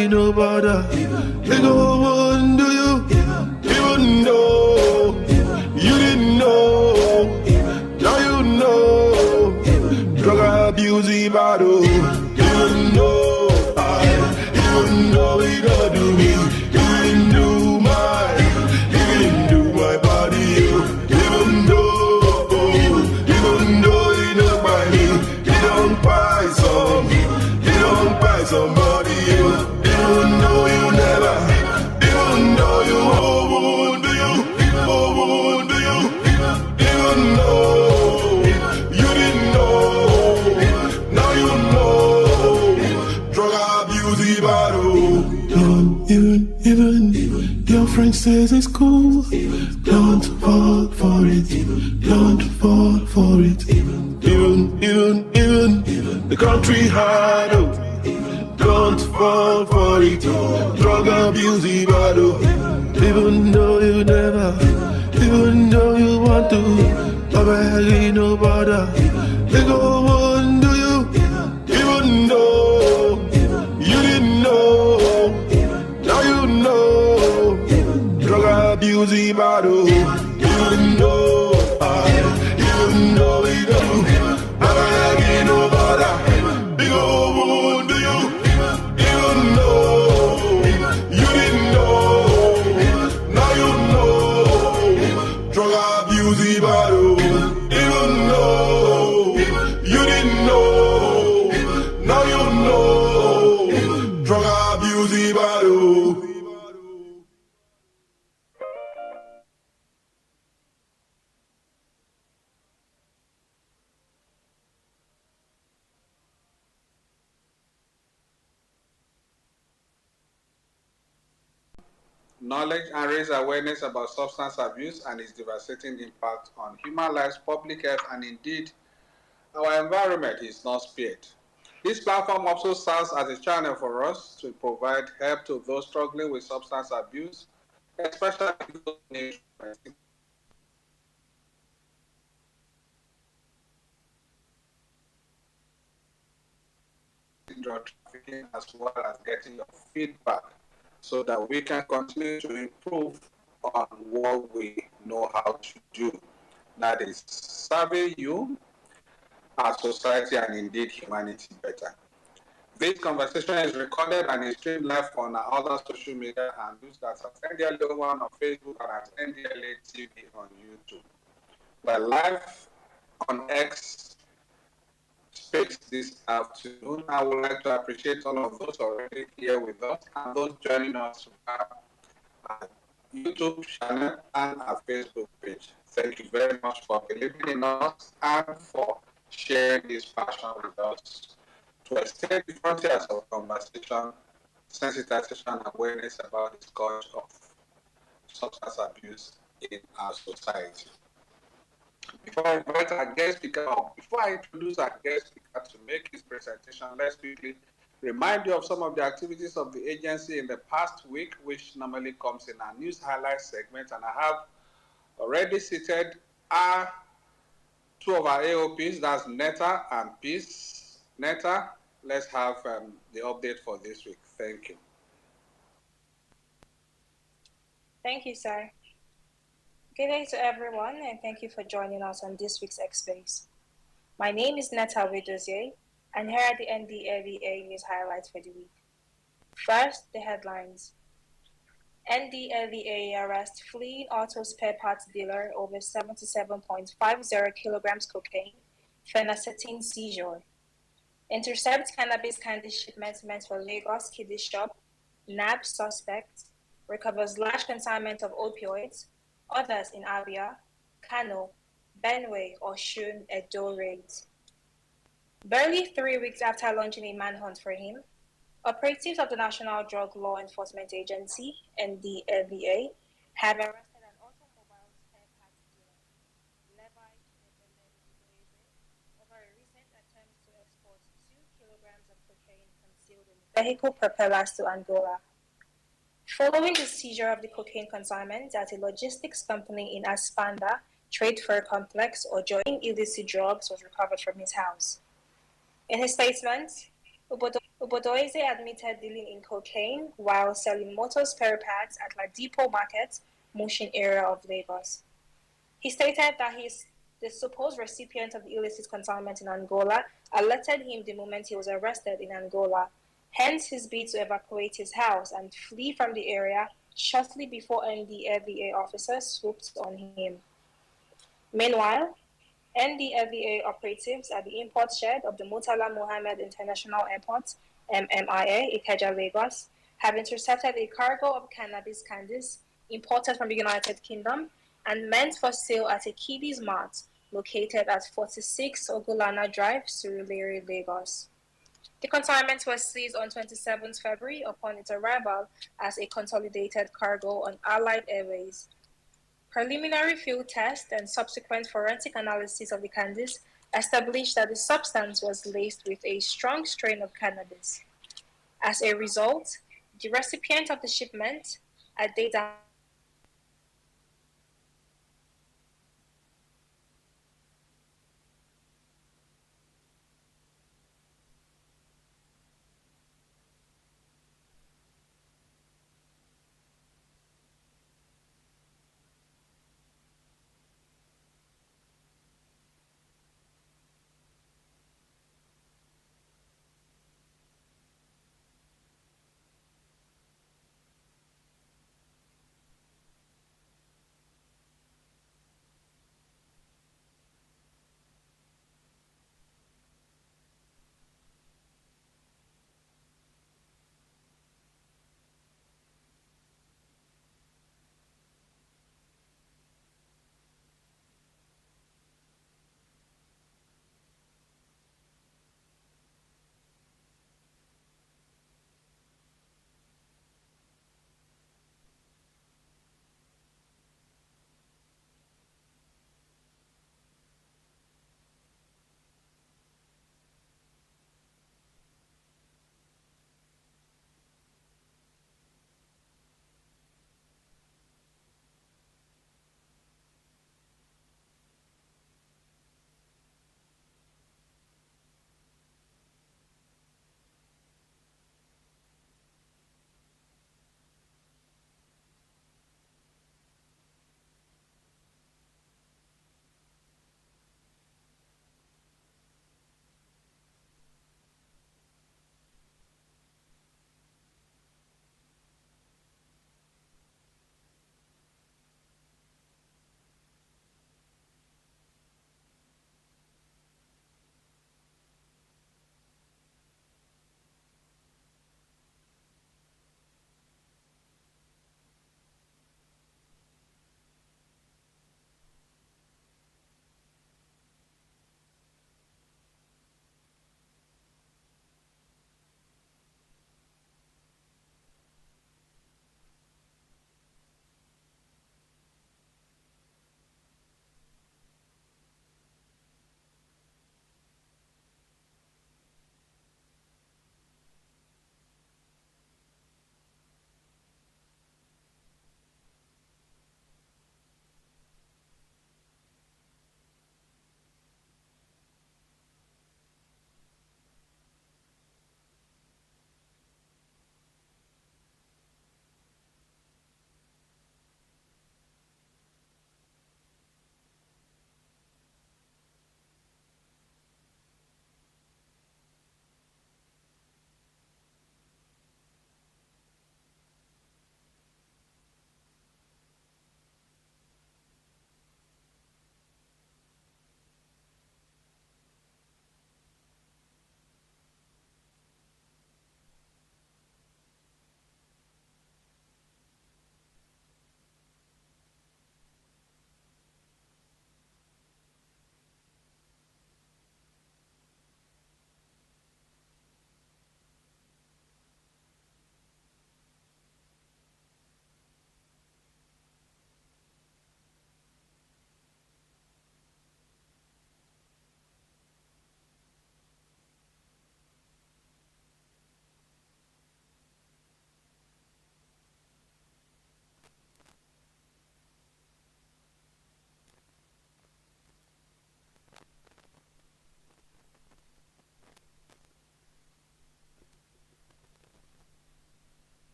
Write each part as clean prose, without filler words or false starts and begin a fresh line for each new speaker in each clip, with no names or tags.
ain't no bother. They go wonder you, even though you didn't know. Now you know. Drug abuse battle, even though he gonna do me, he didn't do my body, even though he don't buy me, he don't buy somebody, even though you never, even though you won't do you, even though you didn't know, now you know. Drug abuse battle. Even your friend says it's cool. Don't fall for it. Don't fall for it. Even the country hard out. Don't fall for it. Drug abuse battle. Even though you never, even though you want to, I beg you no bother. They go on do you, even though you didn't know. Now you know. Drug abuse battle. Even though we do, I beg you no bother. They go on do you, even though you didn't know. Now you know. Drug abuse battle. Even though you didn't know. Now you know. Drug abuse battle.
Knowledge and raise awareness about substance abuse and its devastating impact on human lives, public health, and indeed our environment is not spared. This platform also serves as a channel for us to provide help to those struggling with substance abuse, especially those in drug trafficking, as well as getting your feedback so that we can continue to improve on what we know how to do. That is serving you, our society, and indeed humanity better. This conversation is recorded and is streamed live on our other social media handles, that's at NDLA1 on Facebook and at NDLA TV on YouTube. We're live on Xspace this afternoon. I would like to appreciate all of those already here with us and those joining us via our YouTube channel and our Facebook page. Thank you very much for believing in us and for sharing this passion with us to extend the frontiers of conversation, sensitization, and awareness about the scourge of substance abuse in our society. Before I invite our guest speaker, or before I introduce our guest speaker to make his presentation, let's quickly remind you of some of the activities of the agency in the past week, which normally comes in our news highlights segment. And I have already seated two of our AOPs, that's Netta and Peace. Netta, let's have the update for this week. Thank you.
Thank you, sir. Good day to everyone, and thank you for joining us on this week's Xspace. My name is Netta Widozier, and here are the NDLEA news highlights for the week. First, the headlines. NDLEA arrests fleeing auto spare parts dealer over 77.50 kilograms cocaine, phenacetin seizure. Intercept cannabis candy shipments meant for Lagos kiddie shop, nab suspect, recovers large consignment of opioids, others in Abia, Kano, Benue, Osun, Edo raids. Barely 3 weeks after launching a manhunt for him, operatives of the National Drug Law Enforcement Agency, NDLEA, have arrested an automobile spare parts dealer, Levi over a recent attempt to export 2 kilograms of cocaine concealed in vehicle propellers to Angola. Following the seizure of the cocaine consignment at a logistics company in Aspanda Trade Fair Complex, Ojoin illicit drugs was recovered from his house. In his statement, Obodo Obodoeze admitted dealing in cocaine while selling motor spare parts at La Depot Market, Mushin area of Lagos. He stated that the supposed recipient of the illicit consignment in Angola alerted him the moment he was arrested in Angola, hence his bid to evacuate his house and flee from the area shortly before NDLEA officers swooped on him. Meanwhile, NDLEA operatives at the import shed of the Murtala Mohammed International Airport, MMIA, Ikeja, Lagos, have intercepted a cargo of cannabis candies imported from the United Kingdom and meant for sale at a Kiddies Mart located at 46 Ogulana Drive, Surulere, Lagos. The consignment was seized on 27th February upon its arrival as a consolidated cargo on Allied Airways. Preliminary field tests and subsequent forensic analysis of the candies established that the substance was laced with a strong strain of cannabis. As a result, the recipient of the shipment, a data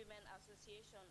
Women Association.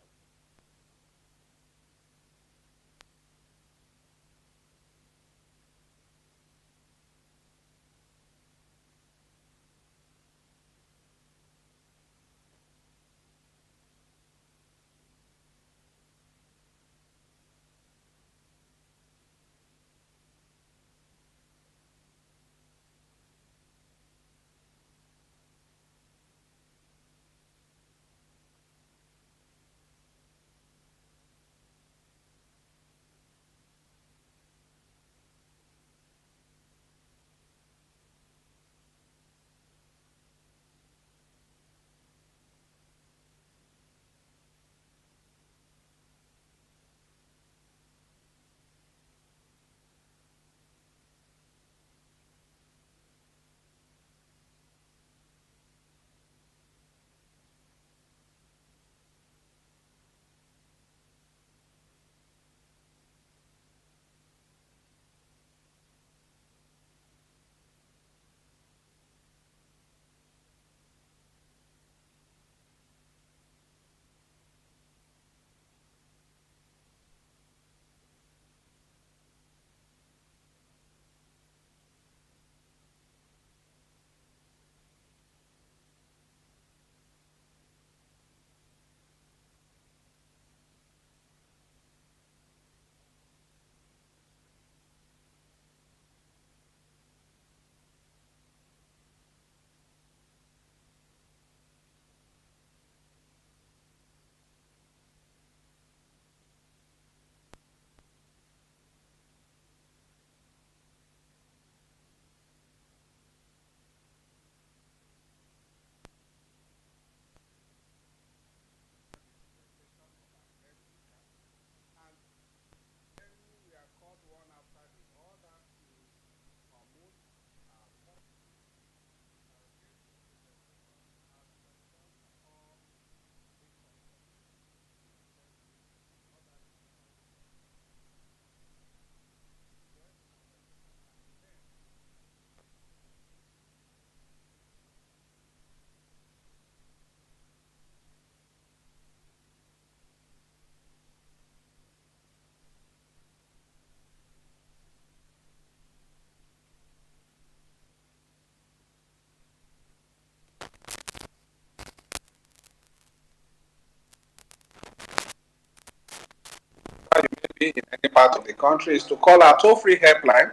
You may be in any part of the country is to call our toll-free helpline,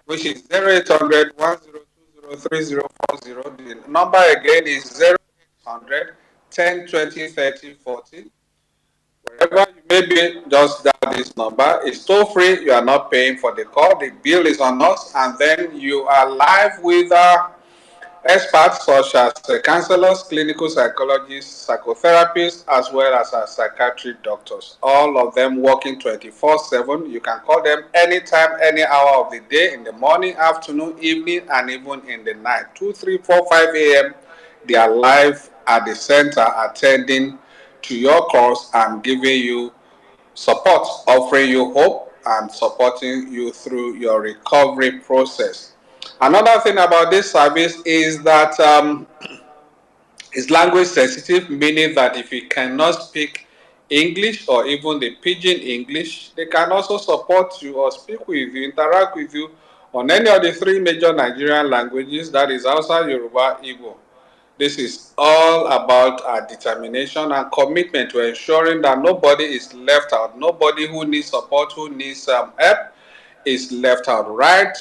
which is 0800 The number again is 0800 Wherever you may be, just dial this number. It's toll-free. You are not paying for the call. The bill is on us, and then you are live with experts such as counselors, clinical psychologists, psychotherapists, as well as psychiatric doctors. All of them working 24/7. You can call them anytime, any hour of the day, in the morning, afternoon, evening, and even in the night. 2, 3, 4, 5 a.m. They are live at the center attending to your calls and giving you support, offering you hope and supporting you through your recovery process. Another thing about this service is that it's language sensitive, meaning that if you cannot speak English or even the pidgin English, they can also support you or speak with you, interact with you on any of the three major Nigerian languages, that is Hausa, Yoruba, Igbo. This is all about our determination and commitment to ensuring that nobody is left out. Nobody who needs support, who needs help, is left out. Right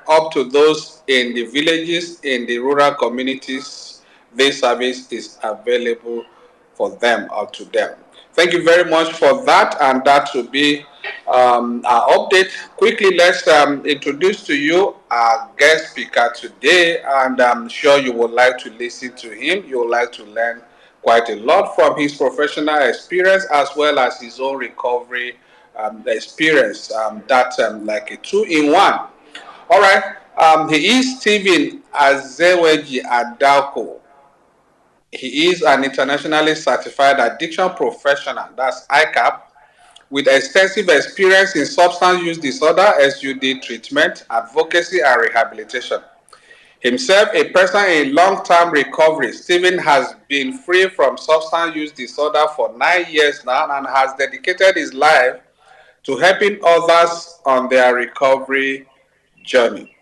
up to those in the villages, in the rural communities, this service is available for them or to them. Thank you very much for that, and that will be our update. Quickly, let's introduce to you our guest speaker today, and I'm sure you would like to listen to him. You would like to learn quite a lot from his professional experience as well as his own recovery experience. That's like a two-in-one. All right. He is Stephen Azeweji Adako. He is an internationally certified addiction professional, that's ICAP, with extensive experience in substance use disorder, SUD treatment, advocacy, and rehabilitation. Himself a person in long-term recovery, Stephen has been free from substance use disorder for 9 years now and has dedicated his life to helping others on their recovery journey.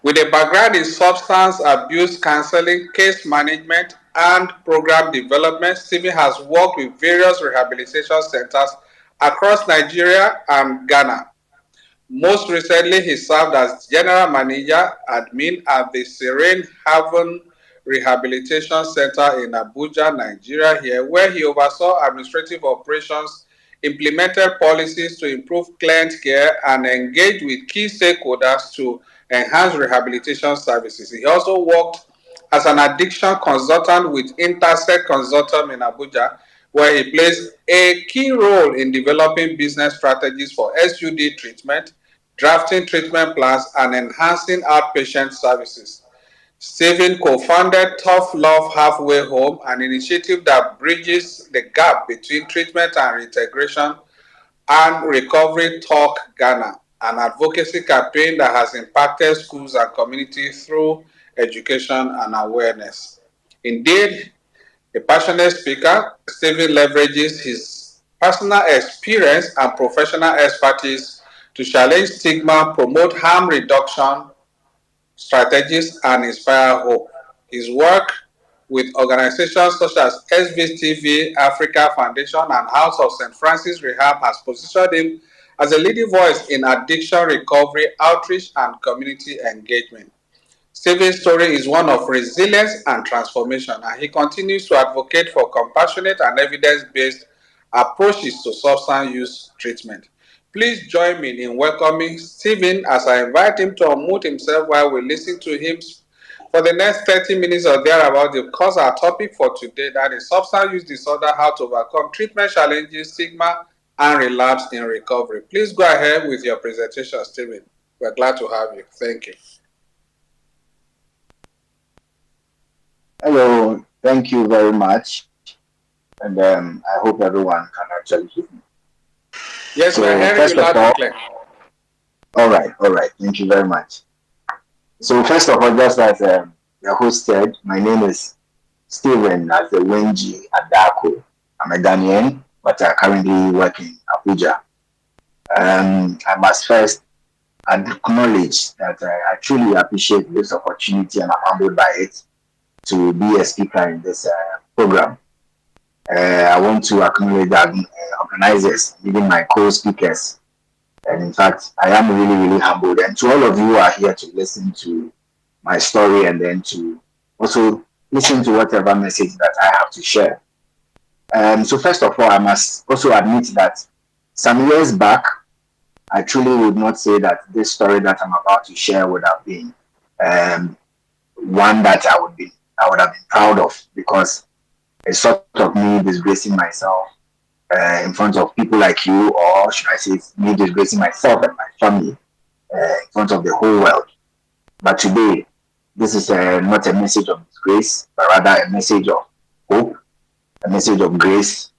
With a background in substance abuse counseling, case management, and program development, Stephen has worked with various rehabilitation centers across Nigeria and Ghana. Most recently, he served as General Manager Admin at the Serene Haven Rehabilitation Center in Abuja, Nigeria, here, where he oversaw administrative operations, implemented policies to improve client care, and engaged with key stakeholders to enhance rehabilitation services. He also worked as an addiction consultant with Intersect Consortium in Abuja, where he plays a key role in developing business strategies for SUD treatment, drafting treatment plans, and enhancing outpatient services. Stephen co-founded Tough Love Halfway Home, an initiative that bridges the gap between treatment and reintegration, and Recovery Talk Ghana, an advocacy campaign that has impacted schools and communities through education and awareness. Indeed, a passionate speaker, Stephen leverages his personal experience and professional expertise to challenge stigma, promote harm reduction strategies, and inspire hope. His work with organizations such as Xspace TV, Africa Foundation, and House of St. Francis Rehab has positioned him as a leading voice in addiction recovery, outreach, and community engagement. Stephen's story is one of resilience and transformation, and he continues to advocate for compassionate and evidence-based approaches to substance use treatment. Please join me in welcoming Stephen as I invite him to unmute himself while we listen to him for the next 30 minutes or thereabout, because our topic for today, that is substance use disorder, how to overcome treatment challenges, stigma, and relapse in recovery. Please go ahead with your presentation, Stephen. We're glad to have you. Thank you.
Hello, thank you very much. And I hope everyone can actually hear me.
Yes, so, we're hearing you loud and clear.
All right. Thank you very much. So first of all, just as the host said, my name is Stephen Azewenji Adako. I'm a Ghanaian, but I currently work in Abuja. I must first acknowledge that I truly appreciate this opportunity and I'm humbled by it to be a speaker in this program. I want to acknowledge the organizers, even my co-speakers. And in fact, I am really humbled. And to all of you who are here to listen to my story and then to also listen to whatever message that I have to share. So first of all, I must also admit that some years back, I truly would not say that this story that I'm about to share would have been one that I would have been proud of, because it's sort of me disgracing myself in front of people like you, or should I say it's me disgracing myself and my family in front of the whole world. But today, this is not a message of disgrace, but rather a message of hope, a message of grace,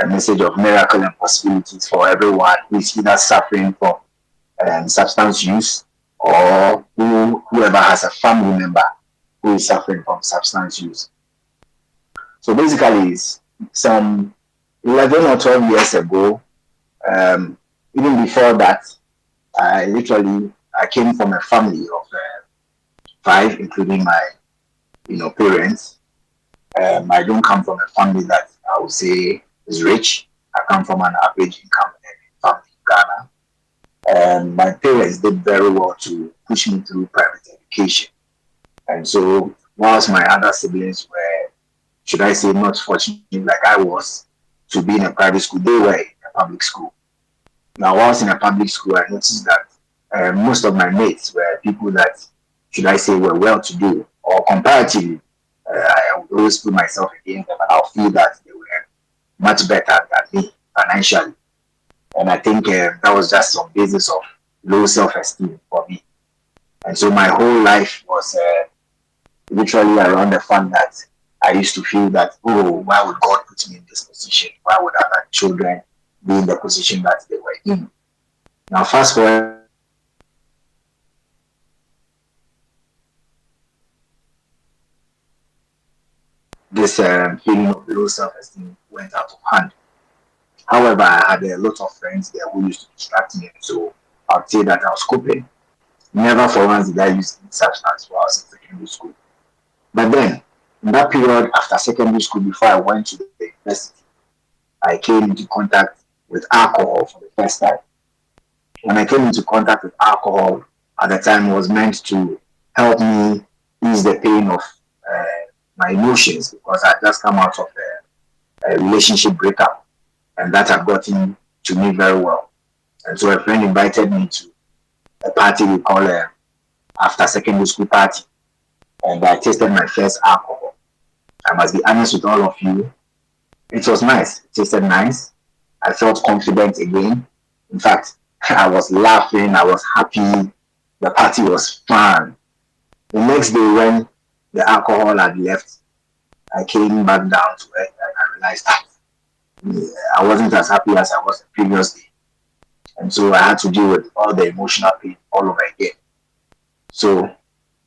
a message of miracle and possibilities for everyone who is either suffering from substance use or whoever has a family member who is suffering from substance use. So basically, some 11 or 12 years ago, even before that, I came from a family of 5, including my, parents. I don't come from a family that I would say is rich. I come from an average income family in Ghana. And my parents did very well to push me through private education. And so, whilst my other siblings were, should I say, not fortunate like I was to be in a private school, they were in a public school. Now, whilst in a public school, I noticed that most of my mates were people that, should I say, were well-to-do, or comparatively, I would always put myself against them, and I'll feel that they were much better than me financially. And I think that was just some basis of low self-esteem for me. And so my whole life was literally around the fact that I used to feel that, oh, why would God put me in this position? Why would other children be in the position that they were in? Now, fast forward this feeling of low self-esteem went out of hand. However, I had a lot of friends there who used to distract me, so I'd say that I was coping. Never for once did I use any substance while I was in secondary school. But then, in that period after secondary school, before I went to the university, I came into contact with alcohol for the first time. When I came into contact with alcohol at the time, it was meant to help me ease the pain of uh, my emotions because I had just come out of a relationship breakup and that had gotten to me very well. And so a friend invited me to a party we call after secondary school party, and I tasted my first alcohol. I must be honest with all of you, it was nice. It tasted nice. I felt confident again. In fact, I was laughing, I was happy. The party was fun. The next day, when the alcohol had left, I came back down to it and I realized that I wasn't as happy as I was the previous day. And so I had to deal with all the emotional pain all over again. So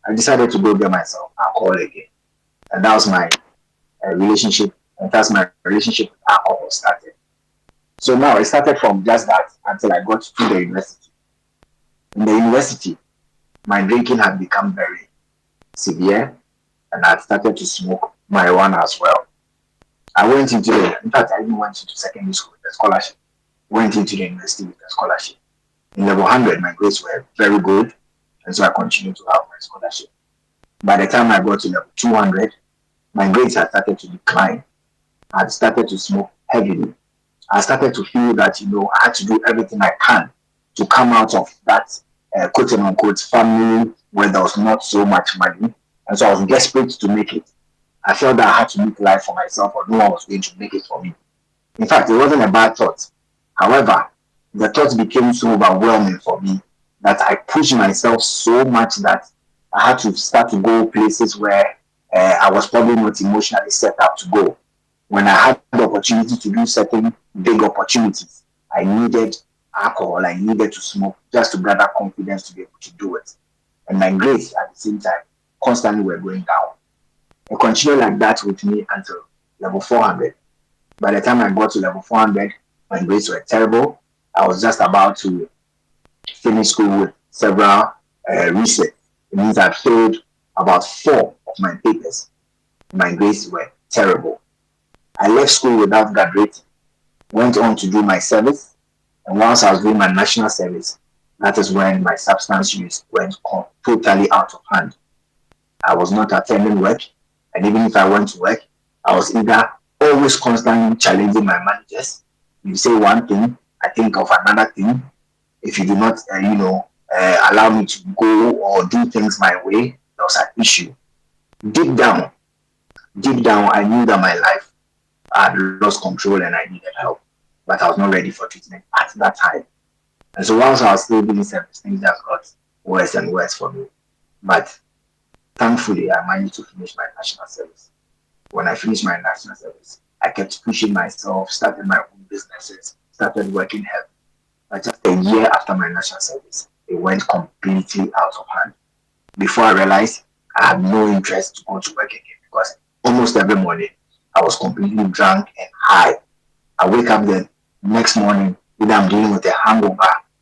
I decided to go get myself alcohol again. And that was my relationship. And that's my relationship with alcohol started. So now it started from just that until I got to the university. In the university, my drinking had become very severe and I had started to smoke marijuana as well. I went into in fact, I even went into secondary school with a scholarship. Went into the university with a scholarship. In level 100, my grades were very good, and so I continued to have my scholarship. By the time I got to level 200, my grades had started to decline. I had started to smoke heavily. I started to feel that, I had to do everything I can to come out of that quote-unquote family where there was not so much money, and so I was desperate to make it. I felt that I had to make life for myself or no one was going to make it for me. In fact, it wasn't a bad thought. However, the thoughts became so overwhelming for me that I pushed myself so much that I had to start to go places where I was probably not emotionally set up to go. When I had the opportunity to do certain big opportunities, I needed alcohol, I needed to smoke just to gather confidence to be able to do it. And my grades at the same time constantly were going down. It continued like that with me until level 400. By the time I got to level 400, my grades were terrible. I was just about to finish school with several resets. It means I failed about 4 of my papers. My grades were terrible. I left school without graduating, went on to do my service, and once I was doing my national service, that is when my substance use went totally out of hand. I was not attending work, and even if I went to work, I was either always constantly challenging my managers. You say one thing, I think of another thing. If you do not, allow me to go or do things my way, there was an issue. Deep down, I knew that my life had lost control and I needed help, but I was not ready for treatment at that time. And so whilst I was still doing service, things just got worse and worse for me. But thankfully, I managed to finish my national service. When I finished my national service, I kept pushing myself, started my own businesses, started working heavy. But just a year after my national service, it went completely out of hand. Before I realized, I had no interest to go to work again because almost every morning I was completely drunk and high. I wake up the next morning, either I'm dealing with a hangover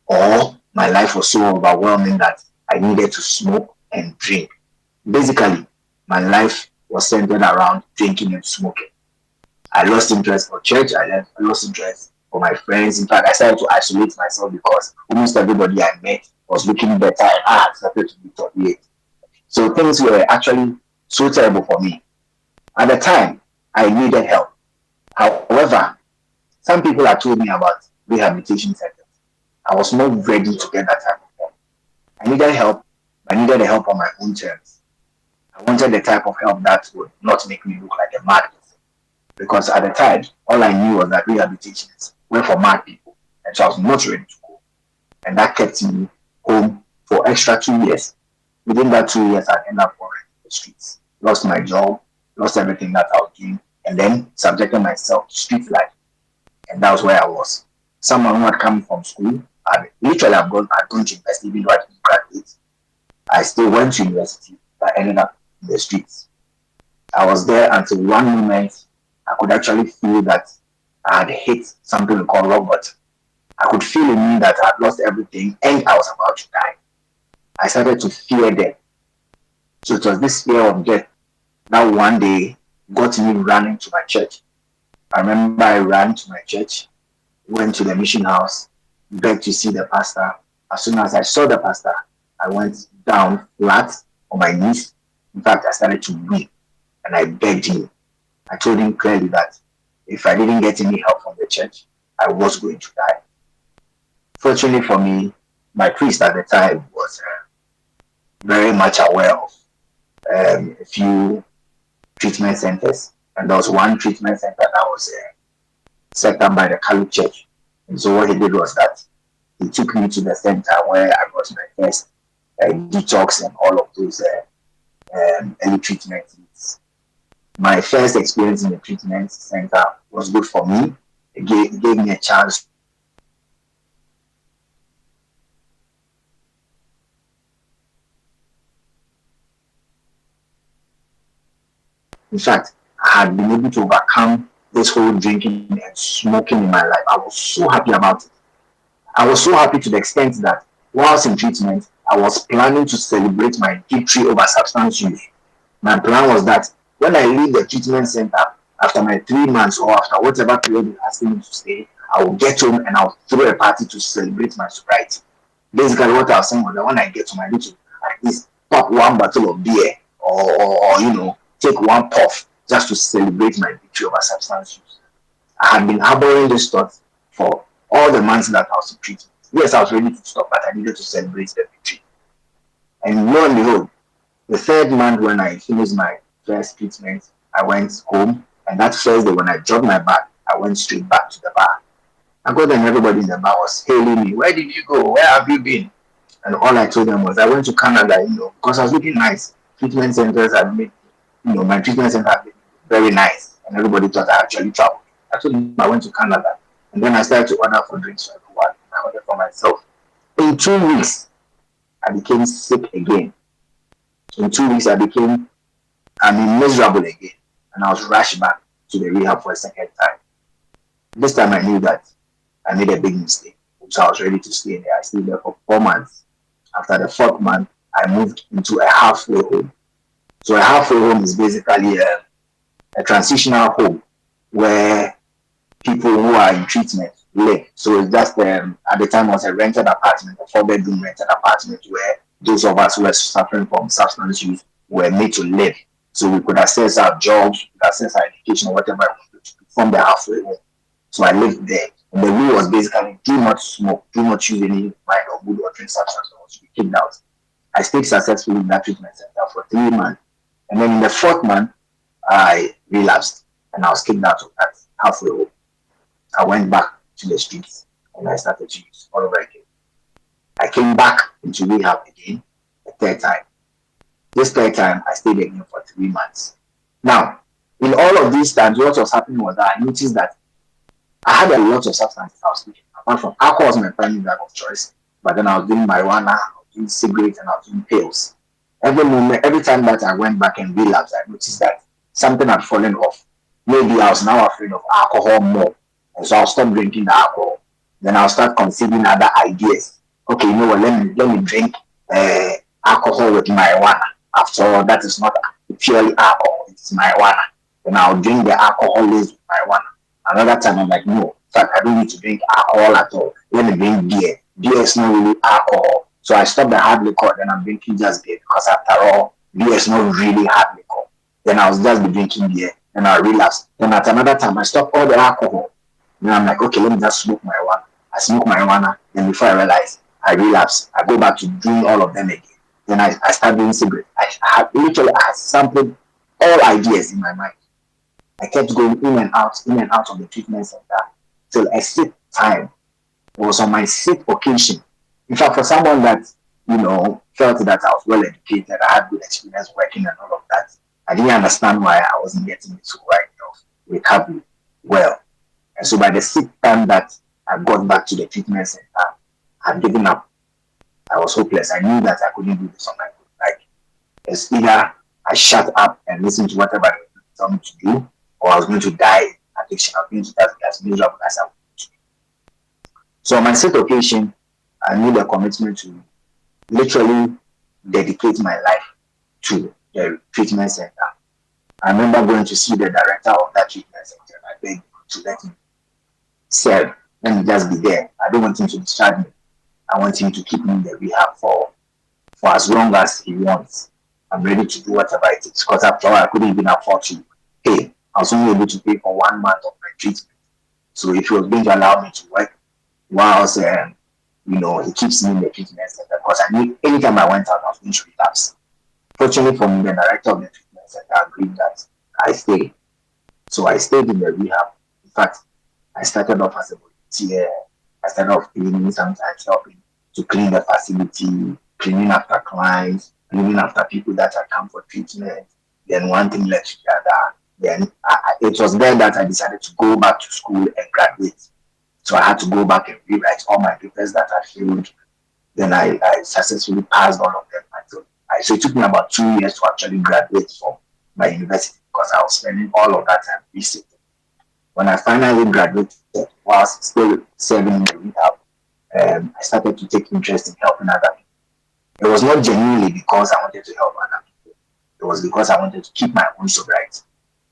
or my life was so overwhelming that I needed to smoke and drink. Basically, my life was centered around drinking and smoking. I lost interest for church. I lost interest for my friends. In fact, I started to isolate myself because almost everybody I met was looking better and I had started to be 38. So things were actually so terrible for me. At the time, I needed help. However, some people had told me about rehabilitation centers. I was not ready to get that type of help. I needed help. I needed the help on my own terms. I wanted the type of help that would not make me look like a mad person. Because at the time, all I knew was that rehabilitations were for mad people. And so I was not ready to go. And that kept me home for extra 2 years. Within that 2 years, I ended up working in the streets. Lost my job, lost everything that I was doing, and then subjected myself to street life. And that was where I was. Someone who had come from school, I'd gone to university, even though I didn't graduate. I still went to university, but I ended up in the streets. I was there until one moment I could actually feel that I had hit something we call rock bottom. I could feel in me that I had lost everything and I was about to die. I started to fear death. So it was this fear of death that one day got me running to my church. I remember I ran to my church, went to the mission house, begged to see the pastor. As soon as I saw the pastor, I went down flat on my knees. In fact, I started to weep and I begged him. I told him clearly that if I didn't get any help from the church, I was going to die. Fortunately for me, my priest at the time was very much aware of a few treatment centers, and there was one treatment center that was set up by the Catholic Church. And so what he did was that he took me to the center where I got my first detox and all of those early treatments. My first experience in the treatment center was good for me. It gave me a chance. In fact, I had been able to overcome this whole drinking and smoking in my life. I was so happy about it. I was so happy to the extent that whilst in treatment, I was planning to celebrate my victory over substance use. My plan was that when I leave the treatment center, after my 3 months or after whatever period they're asking me to stay, I will get home and I'll throw a party to celebrate my sobriety. Basically, what I was saying was that when I get home, I need to at least pop one bottle of beer or take one puff just to celebrate my victory over substance use. I had been harboring this thought for all the months that I was in treatment. Yes, I was ready to stop, but I needed to celebrate the victory. And lo and behold, the third month when I finished my first treatment, I went home. And that first day when I dropped my bag, I went straight back to the bar. I got there and everybody in the bar was hailing me. Where did you go? Where have you been? And all I told them was I went to Canada, because I was looking nice. Treatment centers had made, my treatment center had been very nice. And everybody thought I actually traveled. I told them I went to Canada. And then I started to order for drinks for everyone. I ordered for myself. In 2 weeks, I became sick again. In 2 weeks, I became miserable again. And I was rushed back to the rehab for a second time. This time I knew that I made a big mistake. So I was ready to stay there. I stayed there for 4 months. After the 4th month, I moved into a halfway home. So a halfway home is basically a transitional home where people who are in treatment live. So it's just at the time it was a rented apartment, a 4-bedroom rented apartment where those of us who were suffering from substance use were made to live. So we could access our jobs, we could access our education, or whatever we wanted to do from the halfway home. So I lived there. And the rule was basically do not smoke, do not use any wine or wood or drink substance, or to be kicked out. I stayed successfully in that treatment center for 3 months. And then in the 4th month, I relapsed and I was kicked out of that halfway home. I went back to the streets and I started to use all over again. I came back into rehab again a 3rd time. This 3rd time, I stayed again for 3 months. Now, in all of these times, what was happening was that I noticed that I had a lot of substances I was taking. Apart from alcohol was my primary drug of choice, but then I was doing marijuana, I was doing cigarettes, and I was doing pills. Every time that I went back and relapsed, I noticed that something had fallen off. Maybe I was now afraid of alcohol more, and so I'll stop drinking the alcohol. Then I'll start conceiving other ideas. Okay, you know what? Let me drink alcohol with marijuana. After all, that is not purely alcohol; it's marijuana. Then I'll drink the alcohol laced with marijuana. Another time, I'm like, no, in fact, I don't need to drink alcohol at all. Let me drink beer. Beer is not really alcohol. So I stopped the hard liquor, then I'm drinking just beer because after all, beer is not really hard liquor. Then I was just be drinking beer, then I relapsed. Then at another time, I stopped all the alcohol. Then I'm like, okay, let me just smoke marijuana. I smoke marijuana, then before I realize, I relapse. I go back to doing all of them again. Then I start doing cigarettes. I had sampled all ideas in my mind. I kept going in and out of the treatment center till a 6th time. It was on my 6th occasion. In fact, for someone that, felt that I was well educated, I had good experience working and all of that, I didn't understand why I wasn't getting into right of recovery well. And so by the 6th time that I got back to the treatment center, I had given up. I was hopeless. I knew that I couldn't do this on my own. Like, it's either I shut up and listen to whatever they tell me to do, or I was going to die in addiction. I was going to die as miserable as I was. So on my set occasion, I made a commitment to literally dedicate my life to the treatment center. I remember going to see the director of that treatment center. I begged him to let me serve. Let me just be there. I don't want him to discharge me. I want him to keep me in the rehab for as long as he wants. I'm ready to do whatever it takes. Because after all, I couldn't even afford to pay. I was only able to pay for 1 month of my treatment. So if he was going to allow me to work whilst he keeps me in the treatment center, because I knew anytime I went out, I was going to relapse. Fortunately for me, the director of the treatment center agreed that I stay. So I stayed in the rehab. In fact, I started off as a volunteer. I started off cleaning, sometimes helping to clean the facility, cleaning after clients, cleaning after people that had come for treatment. Then one thing led to the other. Then it was there that I decided to go back to school and graduate. So I had to go back and rewrite all my papers that I failed. Then I successfully passed all of them. So it took me about 2 years to actually graduate from my university because I was spending all of that time researching. When I finally graduated, whilst still serving in the rehab, I started to take interest in helping other people. It was not genuinely because I wanted to help other people. It was because I wanted to keep my own sobriety.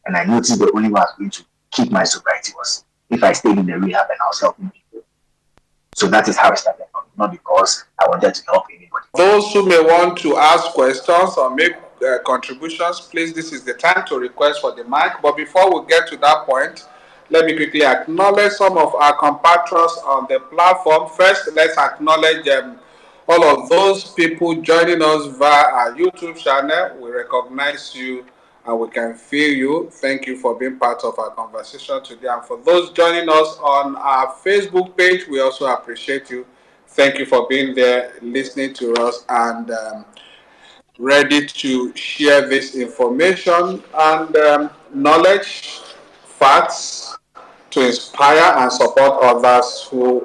And I noticed the only way I was going to keep my sobriety was if I stayed in the rehab and I was helping people. So that is how I started, not because I wanted to help anybody.
Those who may want to ask questions or make contributions, please, this is the time to request for the mic. But before we get to that point, let me quickly acknowledge some of our compatriots on the platform. First, let's acknowledge all of those people joining us via our YouTube channel. We recognize you and we can feel you. Thank you for being part of our conversation today. And for those joining us on our Facebook page, we also appreciate you. Thank you for being there, listening to us, and ready to share this information and knowledge, facts, to inspire and support others who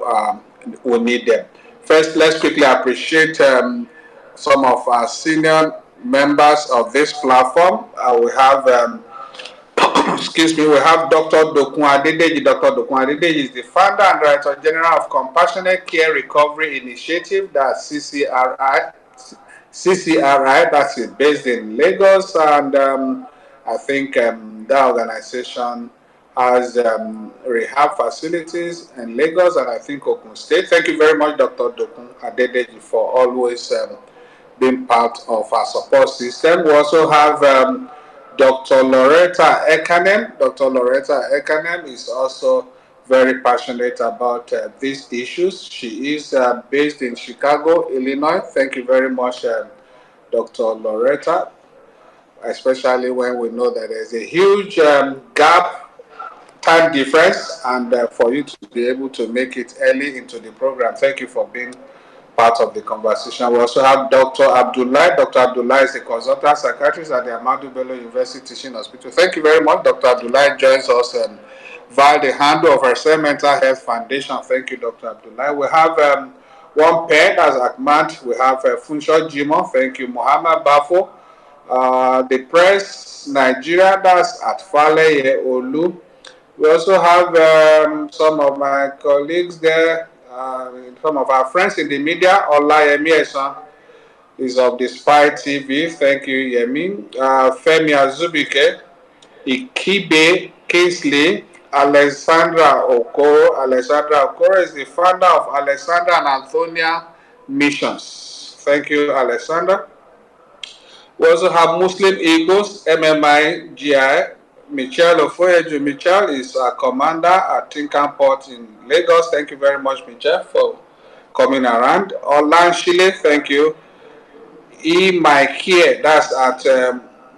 need them. First, let's quickly appreciate some of our senior members of this platform. We have we have Dr. Dokun Adedeji. Dr. Dokun Adedeji is the founder and director general of Compassionate Care Recovery Initiative, that's CCRI. That's based in Lagos, and I think that organization has rehab facilities in Lagos and I think Ogun State. Thank you very much, Dr. Dokun Adedeji, for always being part of our support system. We also have Dr. Loretta Ekanem. Dr. Loretta Ekanem is also very passionate about these issues. She is based in Chicago, Illinois. Thank you very much, Dr. Loretta, especially when we know that there's a huge gap, time difference, and for you to be able to make it early into the program. Thank you for being part of the conversation. We also have Dr. Abdullah. Dr. Abdullah is a consultant psychiatrist at the Ahmadu Bello University Teaching Hospital. Thank you very much. Dr. Abdullah joins us via the handle of our Mental Health Foundation. Thank you, Dr. Abdullah. We have one pair, that's Ahmad. We have Funsho Jimo. Thank you, Muhammad Bafo. The Press Nigeria, that's at Faleye Olu. We also have some of my colleagues there, some of our friends in the media. Olayemi Esan is of the Spy TV. Thank you, Yemi. Femi Azubike, Ikibe Kingsley, Alexandra Okoro. Alexandra Okoro is the founder of Alexandra and Antonia Missions. Thank you, Alexandra. We also have Muslim Eagles, MMI GI. Michelle Ofoyeju. Michelle is a commander at Tinkan Port in Lagos. Thank you very much, Michelle, for coming around. Olan Shile, thank you. Mike, that's at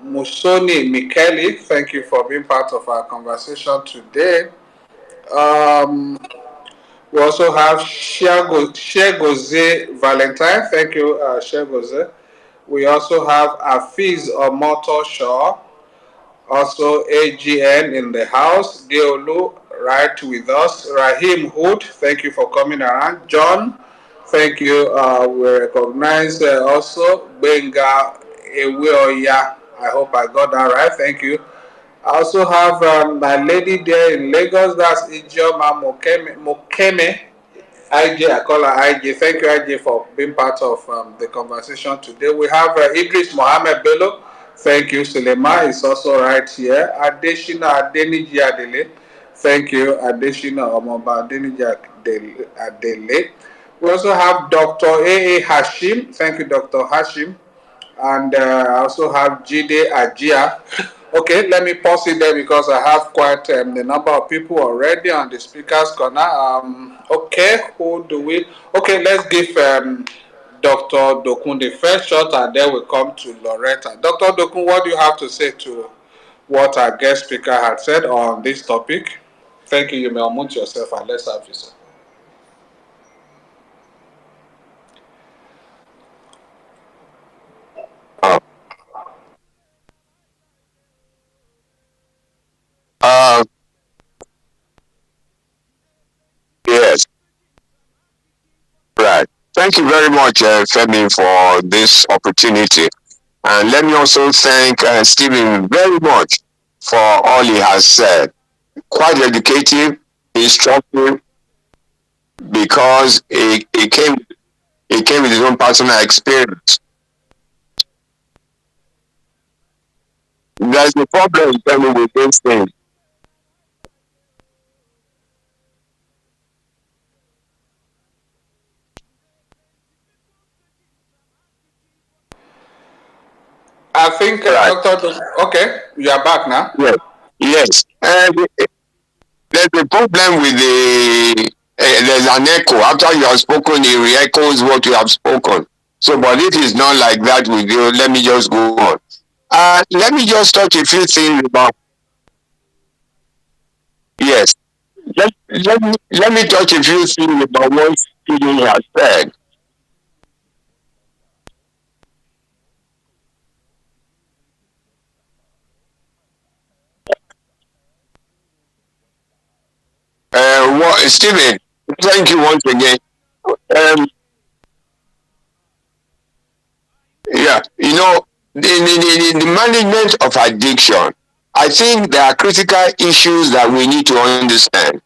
Musoni Mikeli. Thank you for being part of our conversation today. We also have Shegoze Valentine. Thank you, Shegoze. We also have Afiz Omoto Shaw. Also AGN in the house. Deolu, right with us. Rahim Hood, thank you for coming around. John, thank you. We recognize also Benga Eweoya. I hope I got that right. Thank you. I also have my lady there in Lagos. That's Ijoma Mokeme. IJ, I call her IJ. Thank you, IJ, for being part of the conversation today. We have Idris Mohammed Bello. Thank you, Sulema is also right here. Adeshina Adeniji Adele. Thank you, Adeshina Omoba Adeniji Adele. We also have Dr. A. Hashim. Thank you, Dr. Hashim. And I also have Jide Ajia. Okay, let me pause it there because I have quite the number of people already on the speakers corner. Okay, who do we? Okay, let's give Dr. Dokun the first shot and then we come to Loretta. Dr. Dokun, what do you have to say to what our guest speaker had said on this topic? Thank you. You may unmute yourself and let's have this.
Uh, yes, right. Thank you very much, Femi, for this opportunity. And let me also thank Stephen very much for all he has said. Quite educative, instructive, because he came with his own personal experience. There's a problem, Femi, with these things.
I think,
Right.
Dr. Dokun, okay, you are back now.
Yes. Yes. And there's a problem with there's an echo. After you have spoken, it re-echoes what you have spoken. So, but it is not like that with you. Let me just go on. Let me just touch a few things about, yes. Let me touch a few things about what Stephen has said. Stephen, thank you once again. Um, yeah, the management of addiction, I think there are critical issues that we need to understand.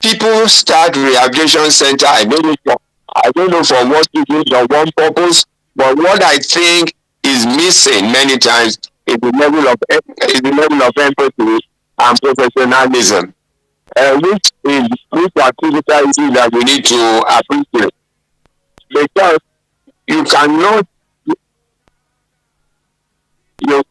People start rehabilitation center. I don't know for what reason or one purpose, but what I think is missing many times is the level of empathy and professionalism, which are critical issues that we need to appreciate, because you cannot you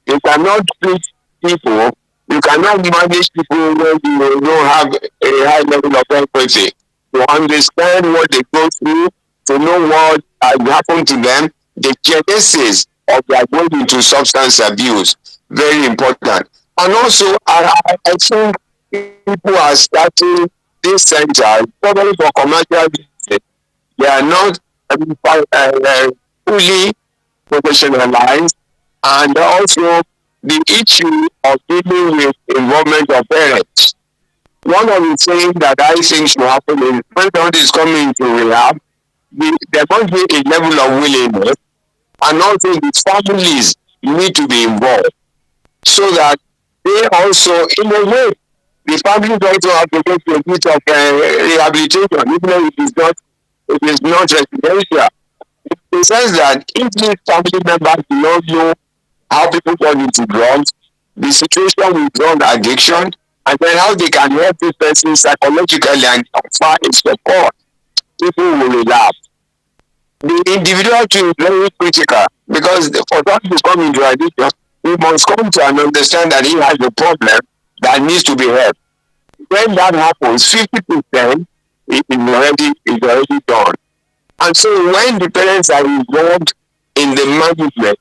you cannot treat people, you cannot manage people when you don't have a high level of empathy to understand what they go through, to know what has happened to them, the genesis of their going into substance abuse. Very important. And also, I think people are starting this center probably for commercial reasons. They are not fully professionalized, and also the issue of dealing with involvement of parents. One of the things that I think should happen is when somebody is coming to rehab, there must be a level of willingness, and also the families need to be involved so that they also, in a way, the families also have to go to a bit of rehabilitation, even though it is not residential. In the sense that if these family members do not know how people turn into drugs, the situation with drug addiction, and then how they can help this person psychologically and offer a support, people will relapse. The individual too is very critical because for someone to come into addiction, he must come to and understand that he has a problem that needs to be helped. When that happens, 50% is already done. And so when the parents are involved in the management,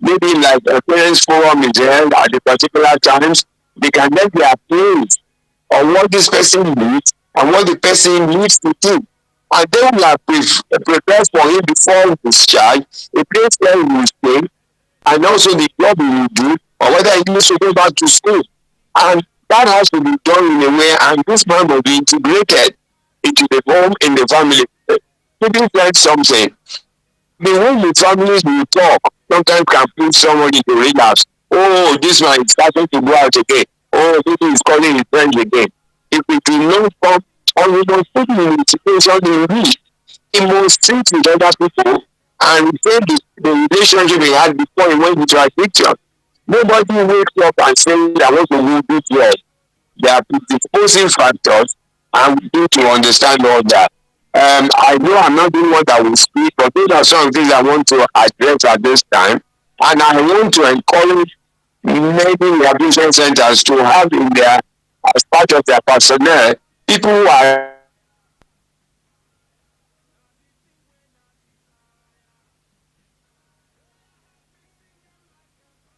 maybe like a parents forum is held at a particular times, they can let their place on what this person needs and what the person needs to do. And they will have prepared for him before discharge, a place where he will stay, and also the job he will do, or whether he needs to go back to school. And that has to be done in a way, and this man will be integrated into the home, in the family. People said something. The way the families will talk sometimes can put someone into relapse. oh, this one is starting to go out again. Oh, this is calling his friends again. If it will not come, or we must put him in a situation in which he must treat with other people and retain the relationship he had before he went into addiction. Nobody wakes up and says, I want to move this way. There are predisposing factors, and we need to understand all that. I know I'm not the one that will speak, but these are some things I want to address at this time. And I want to encourage many rehabilitation centers to have in their, as part of their personnel, people who are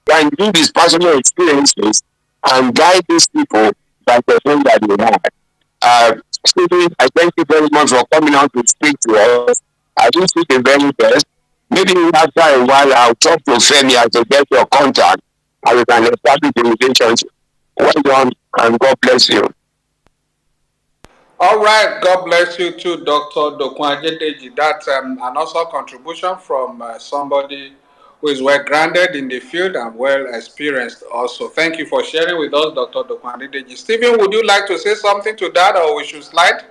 can give his personal experiences and guide these people by the thing that they have. Stephen, I thank you very much for coming out to speak to us. I wish you the very best. Maybe after a while I'll talk to Femi to get your contact and we can establish a relationship. Well done and God bless you.
All right, God bless you too, Dr. Dokwajedeji. That's an awesome contribution from somebody who is well grounded in the field and well experienced also. Thank you for sharing with us, Dr. Dokwajedeji. Stephen, would you like to say something to that or we should slide?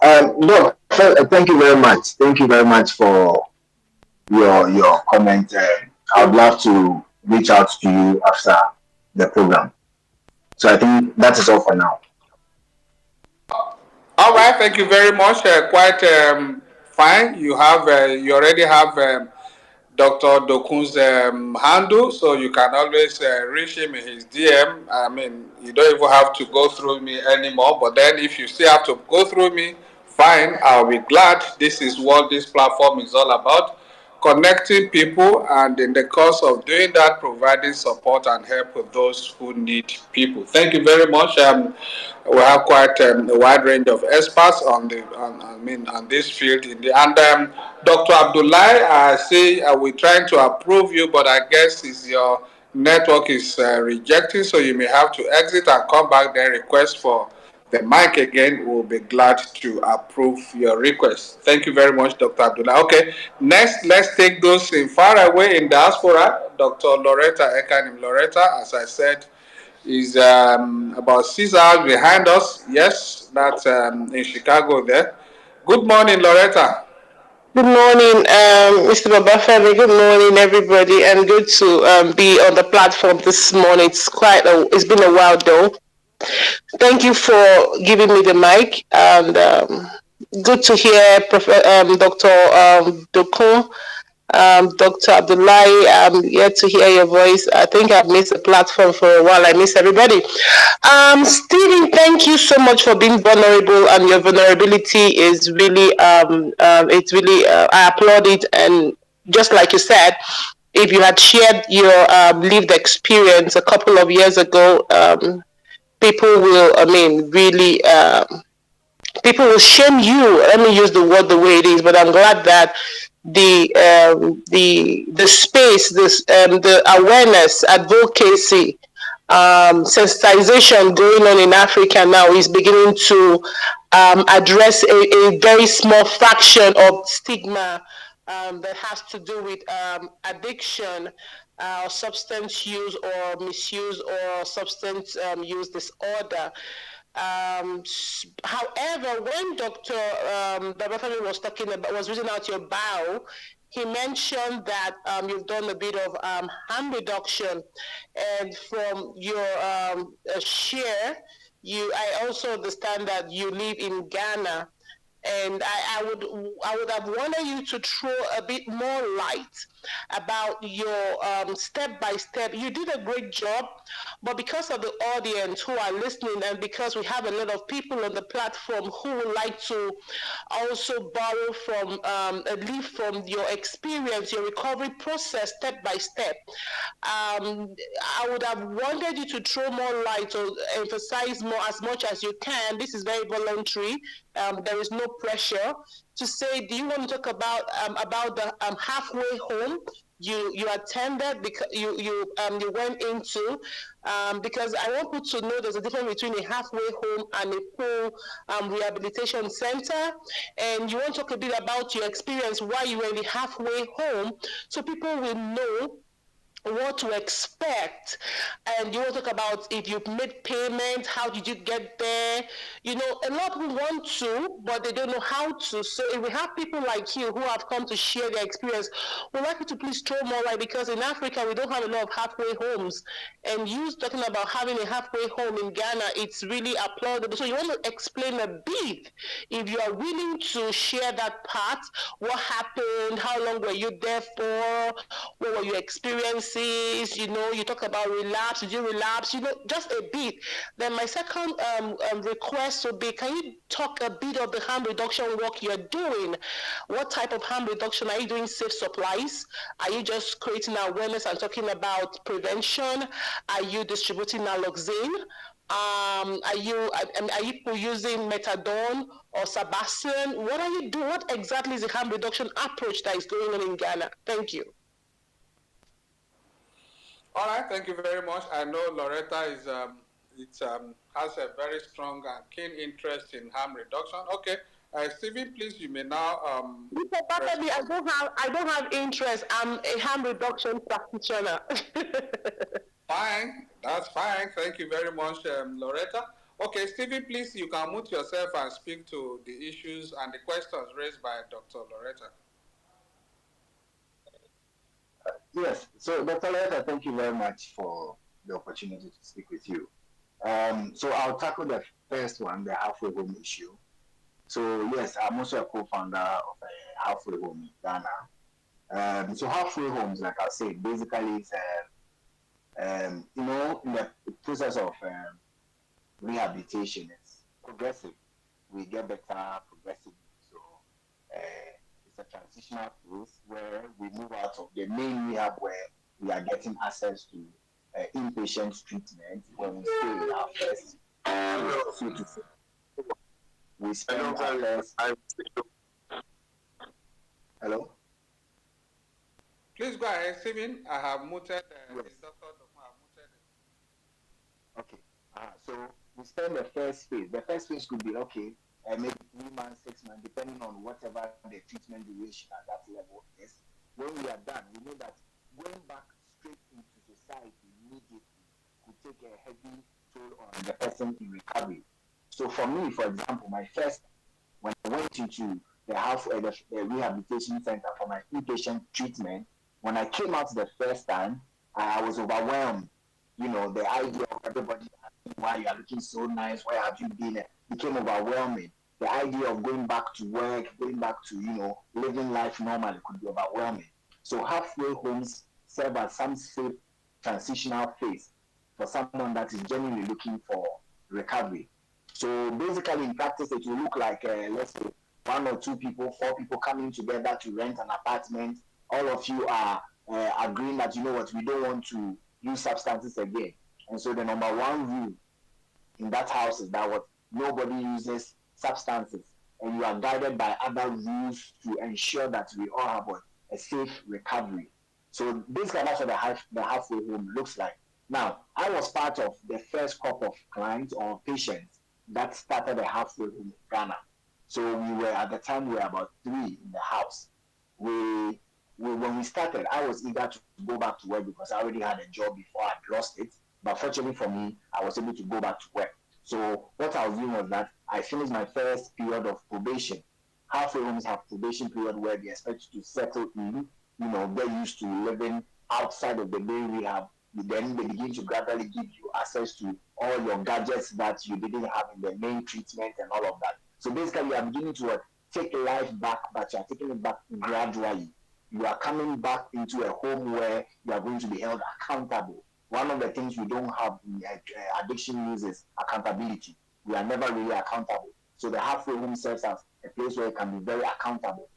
No, thank you very much. Thank you very much for your comment. I would love to reach out to you after the program. So I think that is all for now.
All right, thank you very much. Quite fine. You have you already have Dr. Dokun's handle, so you can always reach him in his DM. I mean, you don't even have to go through me anymore. But then, if you still have to go through me, fine. I'll be glad. This is what this platform is all about: connecting people, and in the course of doing that, providing support and help with those who need people. Thank you very much. We have quite a wide range of experts on the on this field. And Dr. Abdullahi, I say we're trying to approve you, but I guess is your network is rejecting, so you may have to exit and come back. Then request for the mic again. We'll be glad to approve your request. Thank you very much, Dr. Abdullah. Okay, next, let's take those in far away in diaspora. Dr. Loretta Ekanim. Loretta, as I said, is about 6 hours behind us. Yes, that's in Chicago there. Good morning, Loretta.
Good morning, Mr. Babafemi. Good morning, everybody, and good to be on the platform this morning. It's been a while though. Thank you for giving me the mic, and good to hear Dr. Dokun, Dr. Abdullahi. I'm yet to hear your voice. I think I've missed the platform for a while. I miss everybody. Stephen, thank you so much for being vulnerable, and your vulnerability is really, it's really, I applaud it. And just like you said, if you had shared your lived experience a couple of years ago, people will, really, people will shame you. Let me use the word the way it is, but I'm glad that the space, the awareness, advocacy, sensitization going on in Africa now is beginning to address a very small fraction of stigma that has to do with addiction, substance use or misuse or substance use disorder. However, when Dr. Babafemi was reading out your bio, he mentioned that you've done a bit of harm reduction, and from your share, I also understand that you live in Ghana. And I would have wanted you to throw a bit more light about your step by step. You did a great job, but because of the audience who are listening, and because we have a lot of people on the platform who would like to also borrow from a leaf from your experience, your recovery process step by step, I would have wanted you to throw more light or emphasize more as much as you can. This is very voluntary. There is no pressure to say. Do you want to talk about the halfway home you attended, because you went into, because I want people to know there's a difference between a halfway home and a full rehabilitation center. And you want to talk a bit about your experience while you were in the halfway home, so people will know what to expect. And you want to talk about if you've made payment, how did you get there. A lot of people want to, but they don't know how to. So if we have people like you who have come to share their experience, we'd like you to please throw more light, because in Africa we don't have a lot of halfway homes. And you talking about having a halfway home in Ghana, it's really applaudable. So you want to explain a bit, if you are willing to share that part. What happened? How long were you there for? What were your experiences? You talk about relapse. Did you relapse? Just a bit. Then my second request would be, can you talk a bit of the harm reduction work you're doing? What type of harm reduction? Are you doing safe supplies? Are you just creating awareness and talking about prevention? Are you distributing naloxone? Are you using methadone or Sebastian? What are you doing? What exactly is the harm reduction approach that is going on in Ghana? Thank you.
All right, thank you very much. I know Loretta has a very strong and keen interest in harm reduction. Okay, Stephen, please, you may now.
Mr. Batabi, I don't have interest. I'm a harm reduction practitioner.
Fine, that's fine. Thank you very much, Loretta. Okay, Stephen, please, you can mute yourself and speak to the issues and the questions raised by Dr. Loretta.
Yes, so Dr. Loretta, thank you very much for the opportunity to speak with you. So I'll tackle the first one, the halfway home issue. So yes, I'm also a co-founder of a halfway home in Ghana. So halfway homes, like I said, basically it's in the process of rehabilitation, it's progressive. We get better progressively. So it's a transitional phase where we move out of the main rehab, where we are getting access to inpatient treatment when we stay in our first. So to say, we spend our first. Hello?
Please go ahead, Stephen. I have muted.
Yes. Okay. So we spend the first phase. The first phase could be maybe 3 months, 6 months, depending on whatever the treatment duration at that level is. When we are done, we know that going back straight into society immediately could take a heavy toll on the person in recovery. So for me, for example, when I went into the rehabilitation center for my inpatient treatment, when I came out the first time, I was overwhelmed. The idea of everybody asking why you are looking so nice, where have you been, became overwhelming. The idea of going back to work, going back to, living life normally could be overwhelming. So halfway homes serve as some safe transitional phase for someone that is genuinely looking for recovery. So basically in practice, it will look like, let's say, 1 or 2 people, 4 people coming together to rent an apartment. All of you are agreeing that, we don't want to use substances again. And so the number one rule in that house is that nobody uses substances. And you are guided by other rules to ensure that we all have a safe recovery. So basically that's what the halfway home looks like. Now, I was part of the first crop of clients or patients that started the halfway home in Ghana. So at the time we were about 3 in the house. When we started, I was eager to go back to work because I already had a job before I'd lost it. But fortunately for me, I was able to go back to work. So what I was doing was that I finished my first period of probation. Halfway homes have probation period where they expect you to settle in, get used to living outside of the main rehab. Then they begin to gradually give you access to all your gadgets that you didn't have in the main treatment and all of that. So basically you are beginning to take life back, but you are taking it back gradually. You are coming back into a home where you are going to be held accountable. One of the things we don't have in addiction use is accountability. We are never really accountable. So the halfway home serves as a place where you can be very accountable.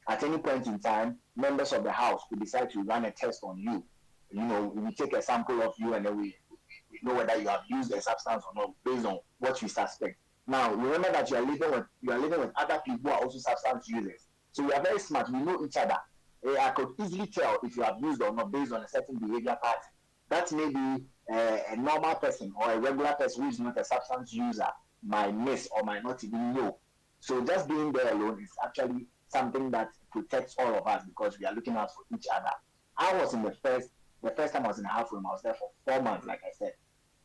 At any point in time, members of the house could decide to run a test on you. We take a sample of you and then we know whether you have used a substance or not based on what we suspect. Now, remember that you are living with other people who are also substance users. So we are very smart. We know each other. I could easily tell if you have used or not based on a certain behavior pattern. That may be a normal person or a regular person who is not a substance user might miss or might not even know. So just being there alone is actually something that protects all of us because we are looking out for each other. I was in the first time I was in a half room, I was there for 4 months, like I said.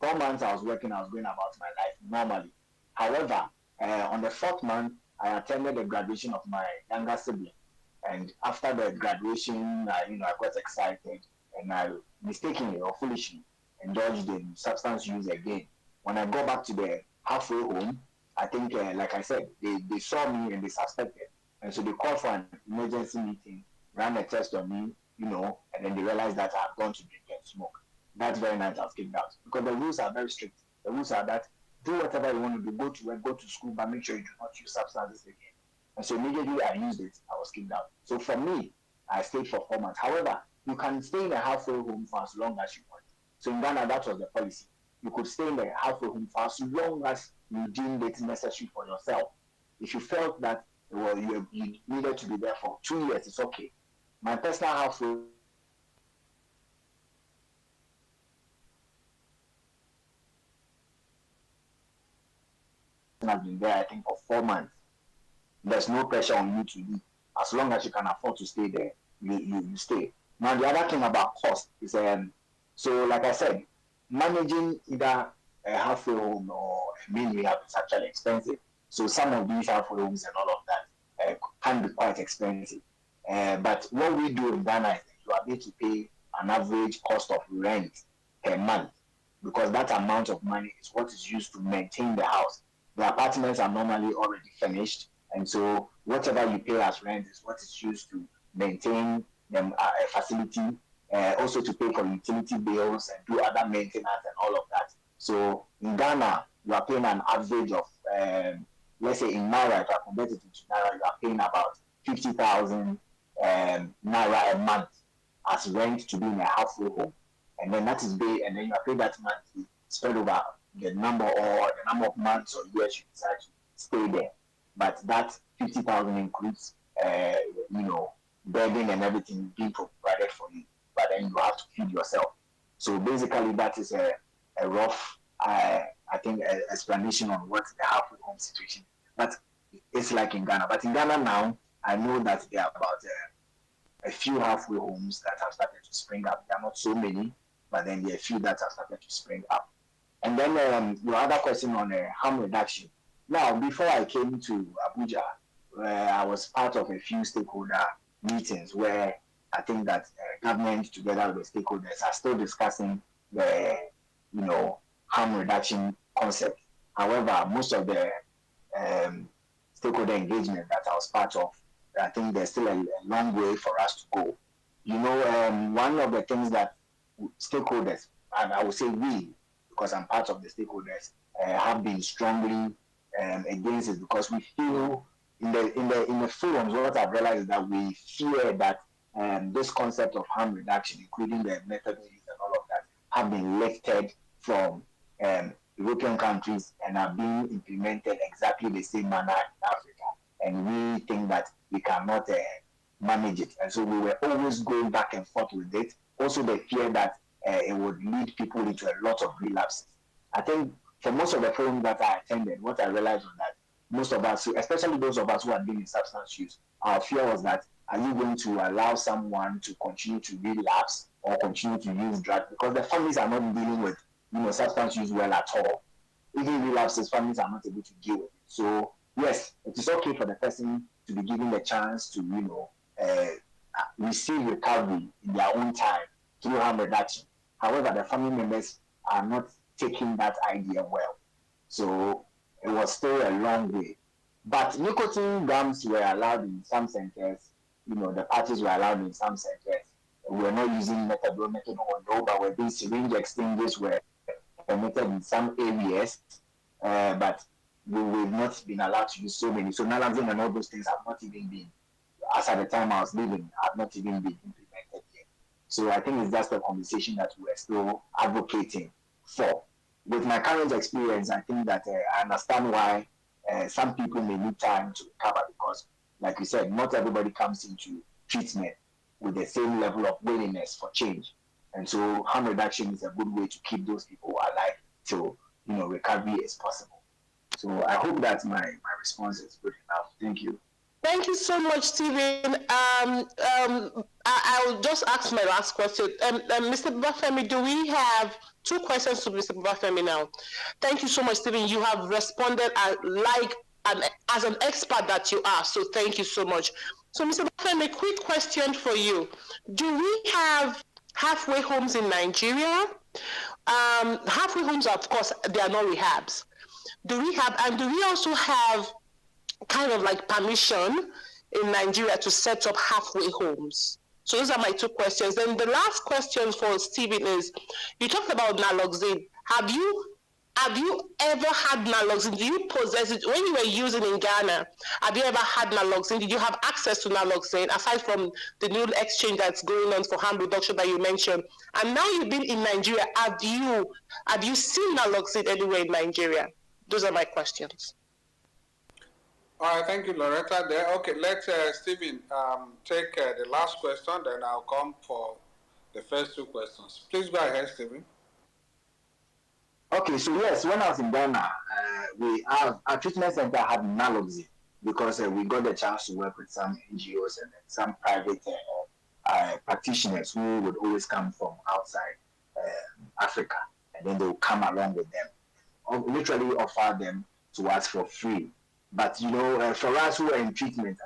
4 months I was working, I was going about my life normally. However, on the fourth month, I attended the graduation of my younger sibling. And after the graduation, I got excited and I mistakenly or foolishly indulged in substance use again. When I got back to the halfway home, I think, like I said, they saw me and they suspected. And so they called for an emergency meeting, ran a test on me, and then they realized that I had gone to drink and smoke. That very night I was kicked out because the rules are very strict. The rules are that do whatever you want to do, go to work, go to school, but make sure you do not use substances again. And so immediately I used it, I was kicked out. So for me, I stayed for 4 months. However, you can stay in a halfway home for as long as you want. So in Ghana, that was the policy. You could stay in the halfway home for as long as you deemed it necessary for yourself. If you felt that you needed to be there for 2 years, it's okay. My personal halfway has been there, I think, for 4 months. There's no pressure on you to leave. As long as you can afford to stay there, you stay. Now, the other thing about cost is, so like I said, managing either a halfway home or a main rehab is actually expensive. So some of these halfway homes and all of that can be quite expensive. But what we do in Ghana is that you are able to pay an average cost of rent per month because that amount of money is what is used to maintain the house. The apartments are normally already finished, and so whatever you pay as rent is what is used to maintain them a facility, also to pay for utility bills and do other maintenance and all of that. So in Ghana, you are paying an average of, let's say in Naira, if I convert it into Naira, you are paying about 50,000 Naira a month as rent to be in a halfway home. And then that is paid, and then you are paid that monthly spread over the number of months or years you decide to stay there. But that 50,000 includes, bedding and everything being provided for you. But then you have to feed yourself. So basically, that is a rough, I think, explanation on what the halfway home situation. But it's like in Ghana. But in Ghana now, I know that there are about a few halfway homes that have started to spring up. There are not so many, but then there are a few that have started to spring up. And then your other question on harm reduction. Now, before I came to Abuja, I was part of a few stakeholder meetings where I think that government together with the stakeholders are still discussing the, harm reduction concept. However, most of the stakeholder engagement that I was part of, I think there's still a long way for us to go. One of the things that stakeholders, and I would say we, because I'm part of the stakeholders, have been strongly against it because we feel in the forums what I've realized is that we fear that this concept of harm reduction, including the methods used and all of that, have been lifted from European countries and are being implemented exactly the same manner in Africa. And we think that we cannot manage it. And so we were always going back and forth with it. Also the fear that it would lead people into a lot of relapses. I think for most of the forums that I attended, what I realized was that most of us, especially those of us who are dealing in substance use, our fear was that are you going to allow someone to continue to relapse or continue to use drugs? Because the families are not dealing with substance use well at all. Even relapses, families are not able to deal with it. So yes, it is okay for the person to be given the chance to receive recovery in their own time through harm reduction. However, the family members are not taking that idea well. So it was still a long way. But nicotine gums were allowed in some centers. The patches were allowed in some centers. We were not using methadone or no, but were these syringe exchanges were permitted in some areas. But we've not been allowed to use so many. So naloxone and all those things have not even been, as at the time I was living, have not even been implemented yet. So I think it's just a conversation that we're still advocating for. With my current experience, I think that I understand why some people may need time to recover because, like you said, not everybody comes into treatment with the same level of willingness for change. And so harm reduction is a good way to keep those people alive till recovery is possible. So I hope that my response is good enough. Thank you.
Thank you so much, Stephen. I'll just ask my last question. Mr. Babafemi, do we have two questions to Mr. Babafemi now? Thank you so much, Stephen. You have responded as an expert that you are. So thank you so much. So, Mr. Babafemi, quick question for you. Do we have halfway homes in Nigeria? Halfway homes, of course, they are not rehabs. Do we also have kind of like permission in Nigeria to set up halfway homes? So those are my two questions. Then the last question for Stephen is, you talked about naloxone. Have you ever had naloxone? Do you possess it? When you were using in Ghana, have you ever had naloxone? Did you have access to naloxone, aside from the new exchange that's going on for harm reduction that you mentioned? And now you've been in Nigeria, have you seen naloxone anywhere in Nigeria? Those are my questions.
All right, thank you, Loretta. There. Okay, let Stephen take the last question, then I'll come for the first two questions. Please go ahead, Stephen.
Okay, so yes, when I was in Ghana, we have our treatment center had naloxone because we got the chance to work with some NGOs and some private practitioners who would always come from outside Africa, and then they would come along with them, literally offer them to us for free. But for us who were in treatment,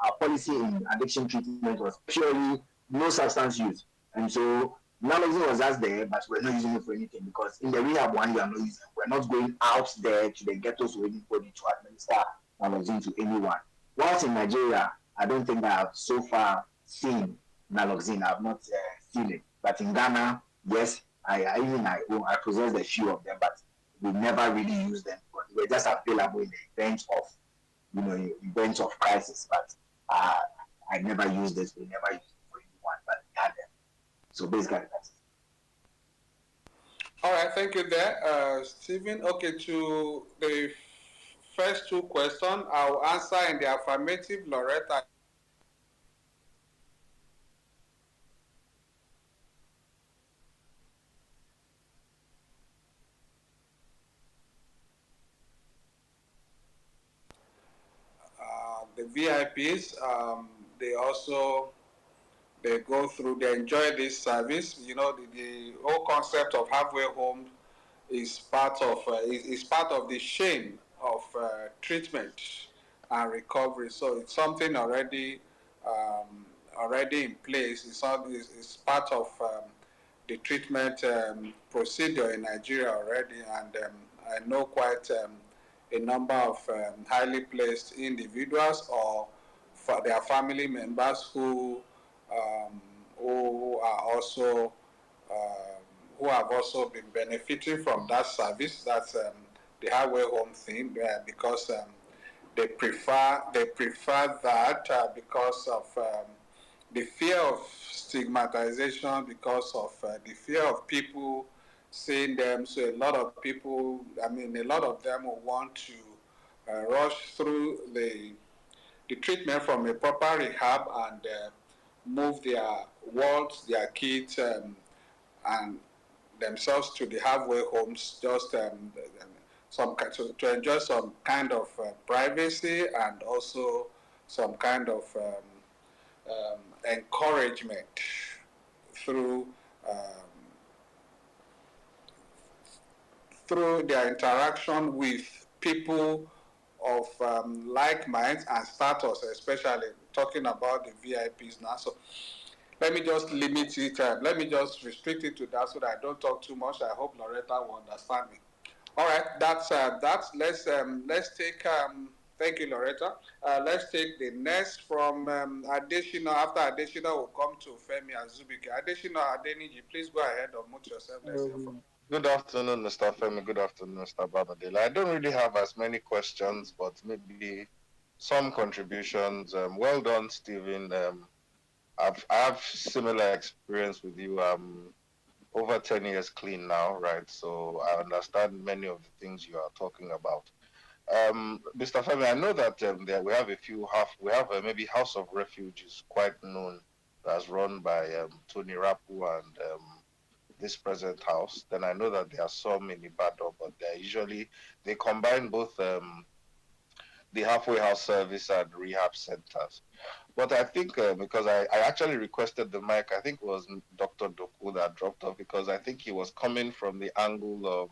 our policy in addiction treatment was purely no substance use, and so naloxone was just there, but we're not using it for anything because in the rehab one, we are not using. We're not going out there to the ghettos or anybody to administer naloxone to anyone. Whilst in Nigeria, I don't think I have so far seen naloxone. I have not seen it. But in Ghana, yes, I possess a few of them, but we never really use them. But they were just available in the events of crisis. But I never used this. We never used it for anyone, but we had them. So basically, that's it.
All right, thank you there, Stephen. Okay, to the first two questions, I'll answer in the affirmative, Loretta. The VIPs, they go through, they enjoy this service. The whole concept of halfway home is part of the chain of treatment and recovery. So it's something already in place. It's part of the treatment procedure in Nigeria already, and I know quite a number of highly placed individuals or for their family members who have also been benefiting from that service. That's the halfway home thing, because they prefer that because of the fear of stigmatization, because of the fear of people seeing them. So a lot of them will want to rush through the treatment from a proper rehab and move their wards, their kids, and themselves to the halfway homes, just to enjoy some kind of privacy and also some kind of encouragement through their interaction with people of like minds and status, especially talking about the VIPs now. So let me just limit it. Let me just restrict it to that so that I don't talk too much. I hope Loretta will understand me. All right, that's that. Let's take. Thank you, Loretta. Let's take the next from Adesina. After Adesina, we'll come to Femi Azubike. Adesina Adeniji, please go ahead or mute yourself. Let's hear from.
Good afternoon, Mr. Femi. Good afternoon, Mr. Babadela. I don't really have as many questions, but maybe some contributions. Well done, Stephen. I have similar experience with you. Over 10 years clean now, right? So I understand many of the things you are talking about. Mr. Femi, I know that we have maybe House of Refuge is quite known that's run by Tony Rapu and this present house, then I know that there are some in Ibadan, but they're usually they combine both the halfway house service and rehab centers. But I think because I actually requested the mic, I think it was Dr. Doku that dropped off because I think he was coming from the angle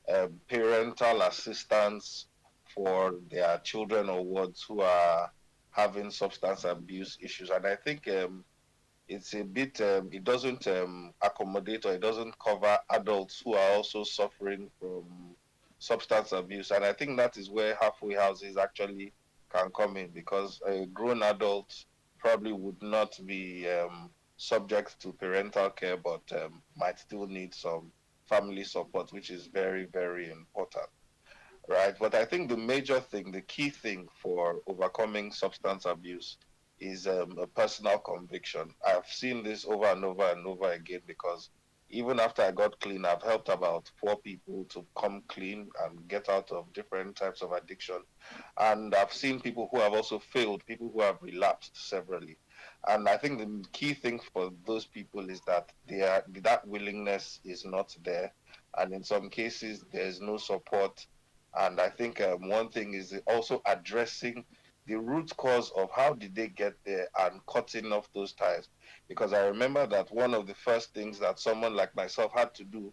of parental assistance for their children or wards who are having substance abuse issues. And I think it's a bit, it doesn't accommodate or it doesn't cover adults who are also suffering from substance abuse. And I think that is where halfway houses actually can come in because a grown adult probably would not be subject to parental care, but might still need some family support, which is very, very important, right? But I think the major thing, the key thing for overcoming substance abuse is a personal conviction. I've seen this over and over and over again because even after I got clean, I've helped about 4 people to come clean and get out of different types of addiction. And I've seen people who have also failed, people who have relapsed severally. And I think the key thing for those people is that that willingness is not there. And in some cases, there's no support. And I think one thing is also addressing the root cause of how did they get there and cutting off those ties. Because I remember that one of the first things that someone like myself had to do,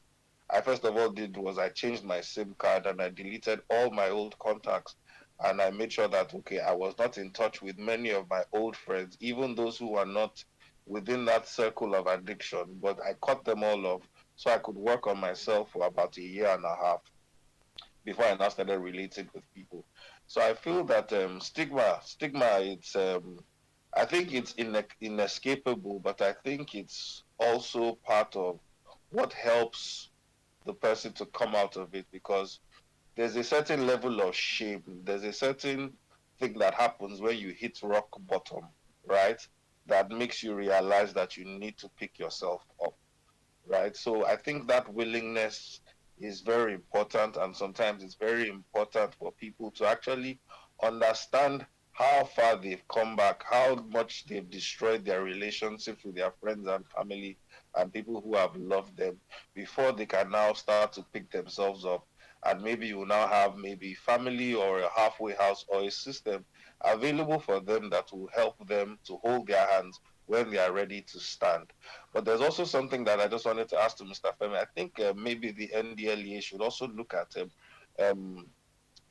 I first of all did was I changed my SIM card and I deleted all my old contacts. And I made sure that, okay, I was not in touch with many of my old friends, even those who were not within that circle of addiction. But I cut them all off so I could work on myself for about a year and a half before I now started relating with people. So I feel that stigma, it's I think it's inescapable, but I think it's also part of what helps the person to come out of it because there's a certain level of shame. There's a certain thing that happens when you hit rock bottom, right? That makes you realize that you need to pick yourself up, right? So I think that willingness is very important, and sometimes it's very important for people to actually understand how far they've come back, how much they've destroyed their relationships with their friends and family and people who have loved them before they can now start to pick themselves up. And maybe you now have maybe family or a halfway house or a system available for them that will help them to hold their hands when they are ready to stand. But there's also something that I just wanted to ask to Mr. Femi. I think maybe the NDLEA should also look at um,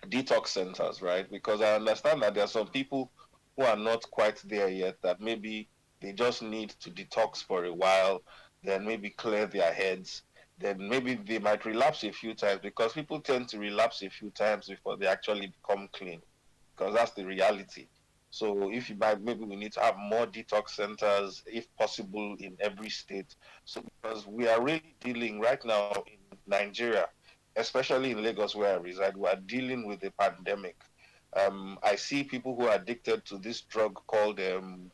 detox centers, right? Because I understand that there are some people who are not quite there yet, that maybe they just need to detox for a while, then maybe clear their heads, then maybe they might relapse a few times because people tend to relapse a few times before they actually become clean, because that's the reality. So if you might, maybe we need to have more detox centers, if possible, in every state. So because we are really dealing right now in Nigeria, especially in Lagos where I reside, we are dealing with a pandemic. I see people who are addicted to this drug called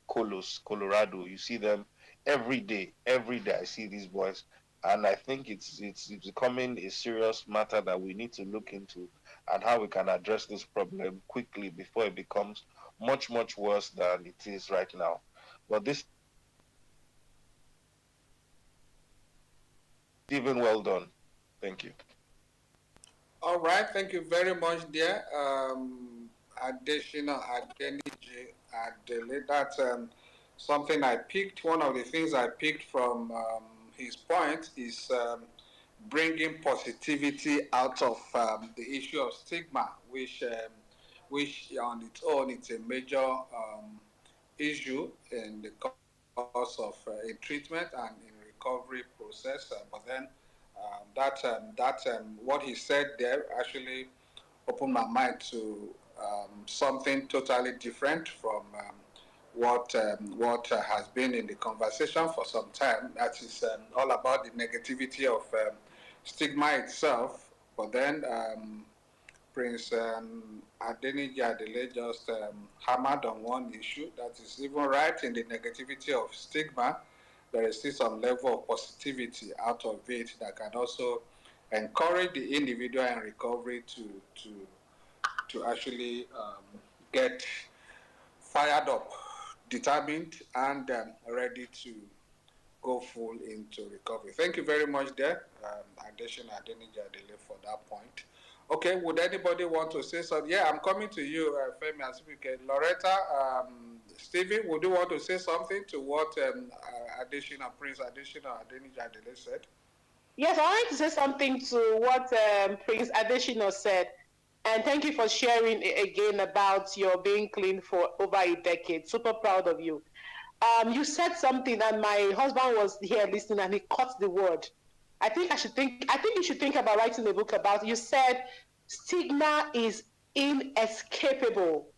Colos, Colorado. You see them every day. Every day I see these boys, and I think it's becoming a serious matter that we need to look into and how we can address this problem quickly before it becomes much worse than it is right now. But this even well done. Thank you.
All right, thank you very much, dear. Additional Adeniji Adele. That's something I picked. One of the things I picked from his point is bringing positivity out of the issue of stigma, which on its own it's a major issue in the course of a treatment and in recovery process. But then what he said there actually opened my mind to something totally different from what has been in the conversation for some time. That is all about the negativity of stigma itself. But then Prince Adeniji Adele just hammered on one issue that is even right in the negativity of stigma. There is still some level of positivity out of it that can also encourage the individual in recovery to actually get fired up determined and ready to go full into recovery. Thank you very much there, Adesina Adenijadele, for that point. Okay, would anybody want to say something? Yeah, I'm coming to you, Femi Asibike. Loretta, Stephen, would you want to say something to what Prince Adesina Adenijadele said?
Yes, I wanted to say something to what Prince Adesina said. And thank you for sharing again about your being clean for over a decade. Super proud of you. You said something, and my husband was here listening, and he caught the word. I think you should think about writing a book about it. You said stigma is inescapable.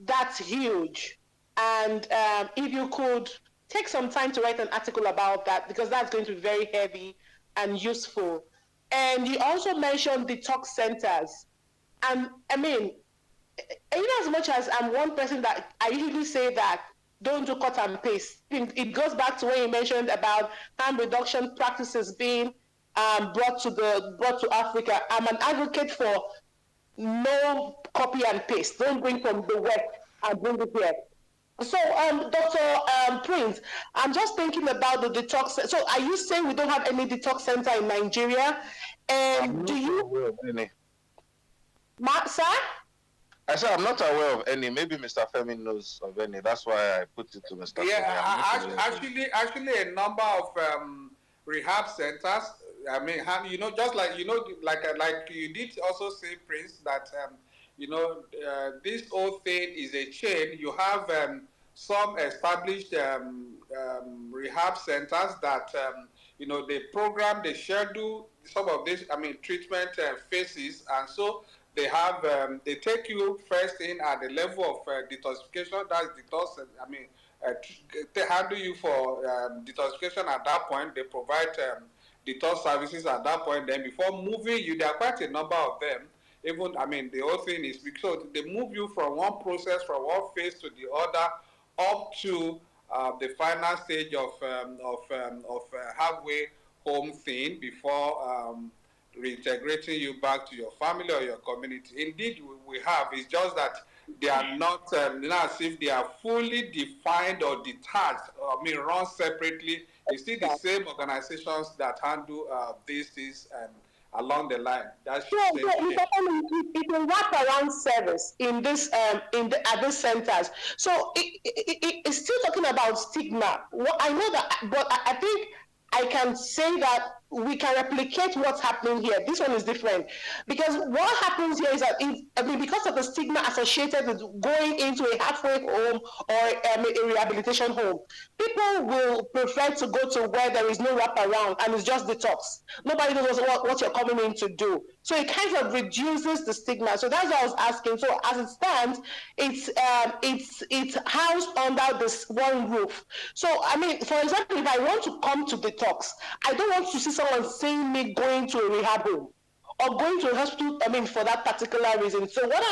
That's huge. And if you could take some time to write an article about that, because that's going to be very heavy and useful. And you also mentioned detox centers. And I mean, in as much as I'm one person that I usually say that don't do cut and paste, it goes back to when you mentioned about harm reduction practices being brought to Africa. I'm an advocate for no copy and paste. Don't bring from the West and bring it here. So, Dr. Prince, I'm just thinking about the detox. So, are you saying we don't have any detox center in Nigeria? And do you, sir?
I said I'm not aware of any. Maybe Mr. Femi knows of any. That's why I put it to Mr. Femi.
Yeah, actually, a number of rehab centers. I mean, just like like you did also say, Prince, that this whole thing is a chain. You have some established rehab centers that they program, they schedule some of this. I mean, treatment phases, and so they have they take you first in at the level of detoxification. That's detox. I mean, they handle you for detoxification at that point. They provide detox services at that point. Then before moving you, there are quite a number of them. Even, I mean, the whole thing is because they move you from one process, from one phase to the other, up to the final stage of halfway home thing before reintegrating you back to your family or your community. Indeed, we have. It's just that they are not as if they are fully defined or detached. I mean, run separately. It's still the same organizations that handle these things along the line. That's
it's a wraparound service in this at these centers. So it's still talking about stigma. I know that, but I think I can say that we can replicate what's happening here. This one is different because what happens here is that because of the stigma associated with going into a halfway home or a rehabilitation home, people will prefer to go to where there is no wraparound and it's just detox. Nobody knows what you're coming in to do. So it kind of reduces the stigma. So that's what I was asking. So as it stands, it's housed under this one roof. So I mean, for example, if I want to come to detox, I don't want to see someone seeing me going to a rehab home or going to a hospital, I mean, for that particular reason. So what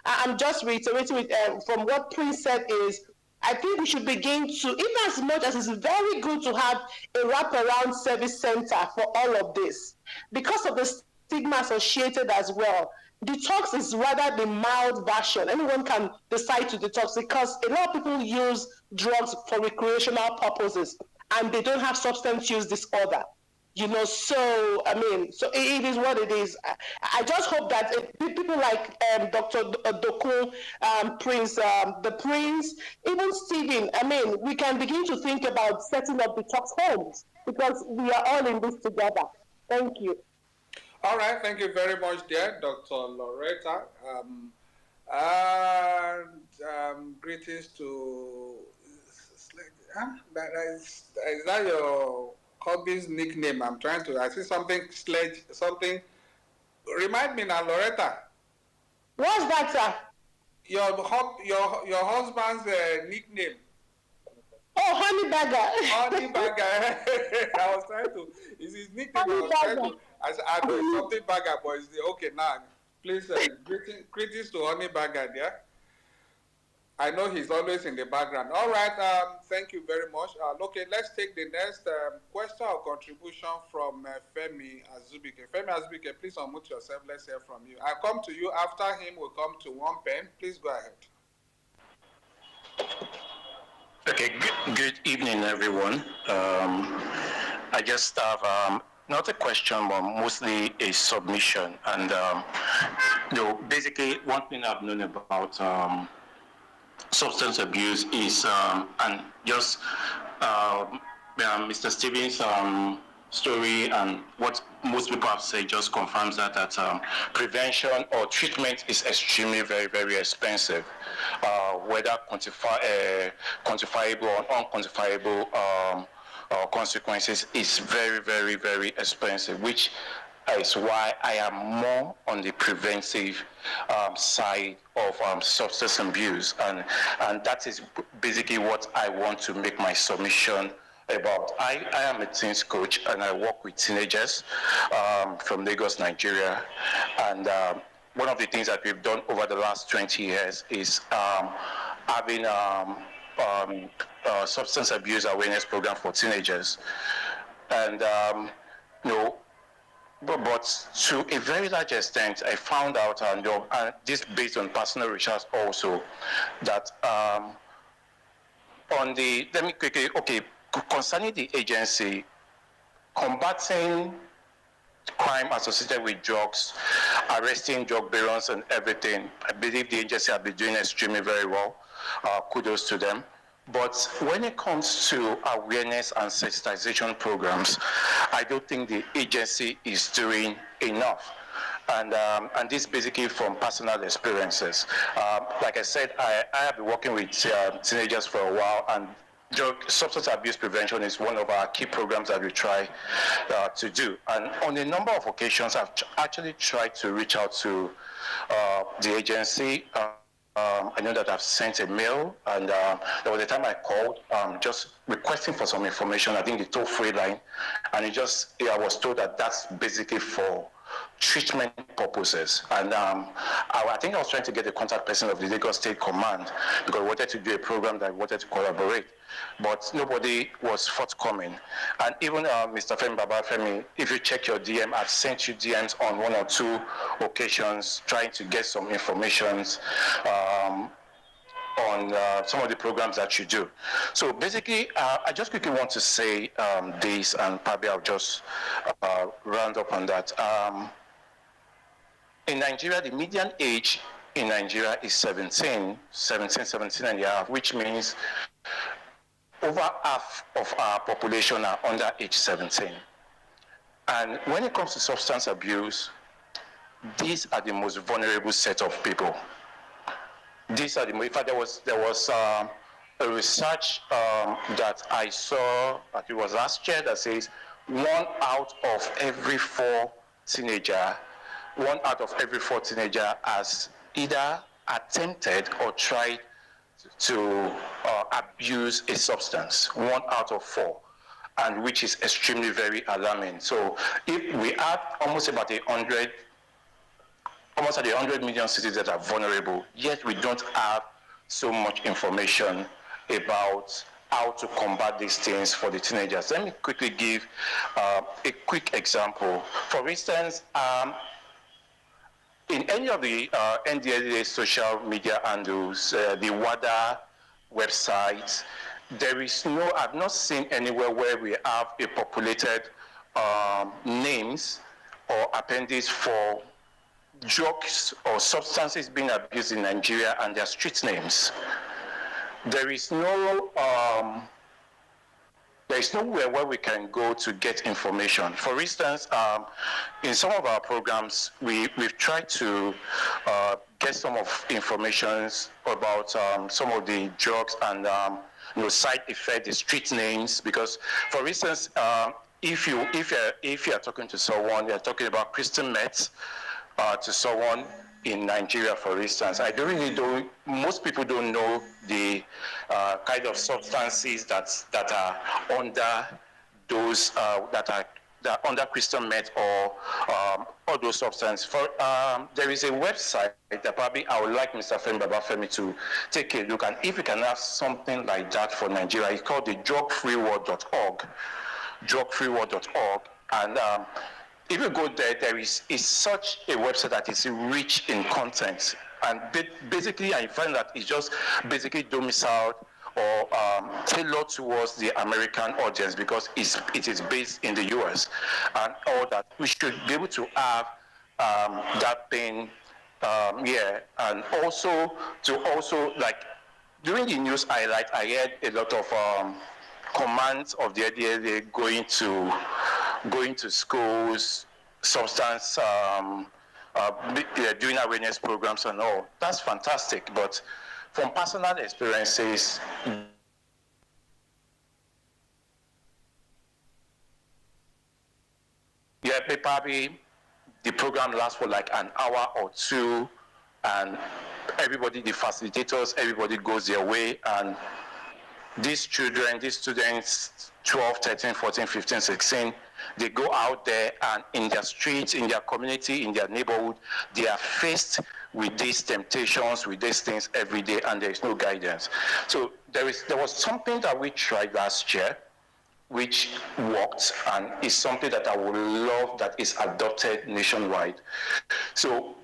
I'm just reiterating with, from what Prince said is, I think we should begin to, even as much as it's very good to have a wraparound service center for all of this, because of the stigma associated as well. Detox is rather the mild version. Anyone can decide to detox because a lot of people use drugs for recreational purposes and they don't have substance use disorder. So I mean, so it is what it is. I just hope that people like Dr. Doku, Prince, the Prince, even Stephen, I mean, we can begin to think about setting up detox homes because we are all in this together. Thank you.
All right, thank you very much, dear Dr. Loretta. Greetings to. Is that your hobby's nickname? I see something sledge, something. Remind me now, Loretta.
What's that, sir?
Your husband's nickname.
Oh, Honey Bagger.
Honey Bagger. I was trying to. Is his nickname? I know it's something Bagger, but it's okay now. Please, greetings to Honey Bagger, yeah. I know he's always in the background. All right, thank you very much. Okay, let's take the next question or contribution from Femi Azubike. Femi Azubike, please unmute yourself. Let's hear from you. I'll come to you. After him, we'll come to One Pen. Please go ahead.
Good evening, everyone. I just have not a question, but mostly a submission. And basically, one thing I've known about substance abuse is, and just Mr. Stevens' story and what most people have said just confirms that prevention or treatment is extremely very expensive, whether quantifiable or unquantifiable consequences is very expensive, which is why I am more on the preventive side of substance abuse, and that is basically what I want to make my submission about. I am a teens coach and I work with teenagers from Lagos, Nigeria, and one of the things that we've done over the last 20 years is having substance abuse awareness program for teenagers, and but to a very large extent, I found out, and this based on personal research also, that let me quickly, concerning the agency, combating crime associated with drugs, arresting drug barons and everything, I believe the agency have been doing extremely very well. Kudos to them. But when it comes to awareness and sensitization programs, I don't think the agency is doing enough. And this basically from personal experiences. Like I said, I have been working with teenagers for a while, and substance abuse prevention is one of our key programs that we try to do. And on a number of occasions, I've actually tried to reach out to the agency. I know that I've sent a mail, and there was a time I called just requesting for some information, I think the toll-free line, and I was told that that's basically for treatment purposes. And I think I was trying to get the contact person of the Lagos State Command because I wanted to do a program that I wanted to collaborate, but nobody was forthcoming. And even Mr. Femi Babafemi, if you check your DM, I've sent you DMs on 1 or 2 occasions trying to get some information on some of the programs that you do. So basically, I just quickly want to say this, and probably I'll just round up on that. In Nigeria, the median age in Nigeria is 17 and a half, which means over half of our population are under age 17. And when it comes to substance abuse, these are the most vulnerable set of people. These are in fact, there was a research that I saw, it was last year, that says 1 out of every 4 teenager has either attempted or tried to abuse a substance. 1 out of 4, and which is extremely very alarming. So if we have almost about 100 million cities that are vulnerable, yet we don't have so much information about how to combat these things for the teenagers. Let me quickly give a quick example. For instance, in any of the NDLEA social media handles, the WADA website, I've not seen anywhere where we have a populated names or appendix for drugs or substances being abused in Nigeria and their street names. There is nowhere where we can go to get information. For instance, in some of our programs, we've tried to get some of information about some of the drugs and side effects, the street names. Because, for instance, if you're talking to someone, you're talking about crystal meth to someone in Nigeria, for instance, most people don't know the kind of substances that are under those that are under crystal meth or those substances. There is a website that probably I would like Mr. Femi Babafemi to take a look, and if you can have something like that for Nigeria, it's called the drugfreeworld.org, and if you go there, there is such a website that is rich in content, and basically I find that it's just basically domiciled or tailored towards the American audience because it is based in the US and all that. We should be able to have that thing, and also to also like during the news highlight, I heard a lot of commands of the DLA going to schools, substance, doing awareness programs and all. That's fantastic, but from personal experiences, yeah, probably the program lasts for like an hour or two, and everybody, the facilitators, everybody goes their way, and these children, these students, 12, 13, 14, 15, 16, they go out there and in their streets, in their community, in their neighborhood, they are faced with these temptations, with these things every day, and there is no guidance. So there was something that we tried last year, which worked, and is something that I would love that is adopted nationwide. So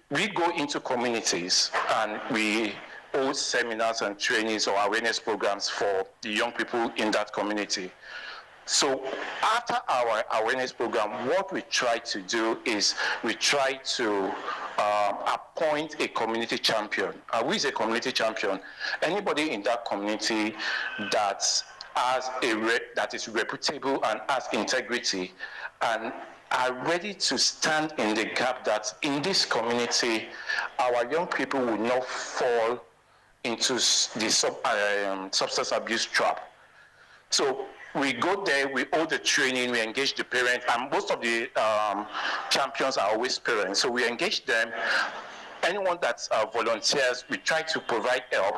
we go into communities and we hold seminars and trainings or awareness programs for the young people in that community. So after our awareness program, what we try to do is we try to appoint a community champion. Who is a community champion? Anybody in that community that that is reputable and has integrity and are ready to stand in the gap that in this community, our young people will not fall into the substance abuse trap. So we go there, we hold the training, we engage the parents, and most of the champions are always parents. So we engage them. Anyone that volunteers, we try to provide help.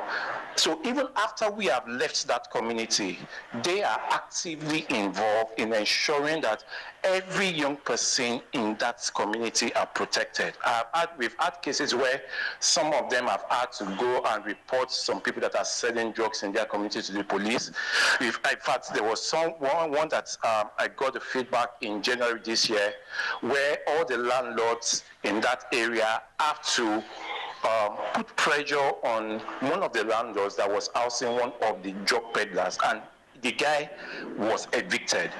So even after we have left that community, they are actively involved in ensuring that every young person in that community are protected. We've had cases where some of them have had to go and report some people that are selling drugs in their community to the police. In fact, there was one that I got the feedback in January this year, where all the landlords in that area have to put pressure on one of the landlords that was housing one of the drug peddlers, and the guy was evicted.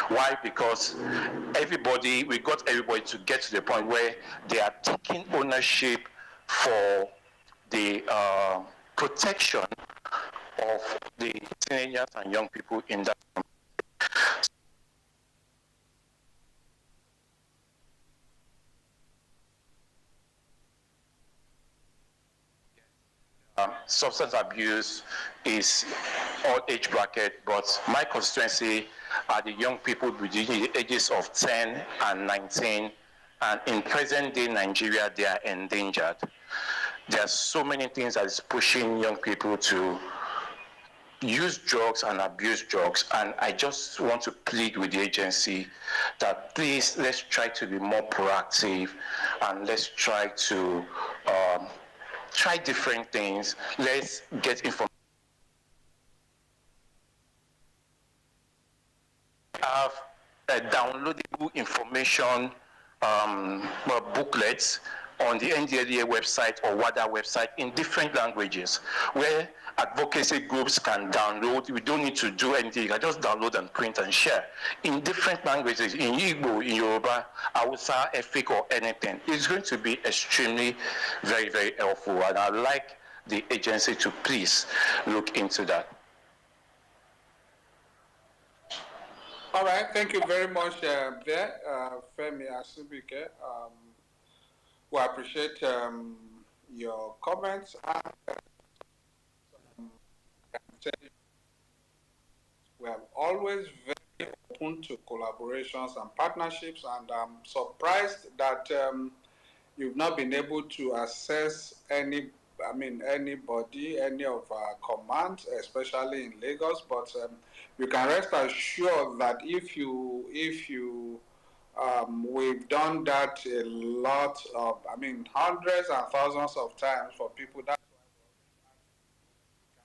Why? Because we got everybody to get to the point where they are taking ownership for the protection of the teenagers and young people in that community. Substance abuse is all age bracket, but my constituency are the young people between the ages of 10 and 19, and in present day Nigeria, they are endangered. There are so many things that is pushing young people to use drugs and abuse drugs, and I just want to plead with the agency that please, let's try to be more proactive, and let's try to try different things. Let's get information. Have downloadable information booklets on the NDLEA website or WADA website in different languages, where advocacy groups can download. We don't need to do anything. You can just download and print and share in different languages, in Igbo, in Yoruba, Hausa, Efik, or anything. It's going to be extremely very, very helpful, and I'd like the agency to please look into that.
All right, thank you very much there, Femi Asubike. We appreciate your comments. We are always very open to collaborations and partnerships, and I'm surprised that you've not been able to access anybody, any of our commands, especially in Lagos. But you can rest assured that if you we've done that a lot of, hundreds and thousands of times for people. That's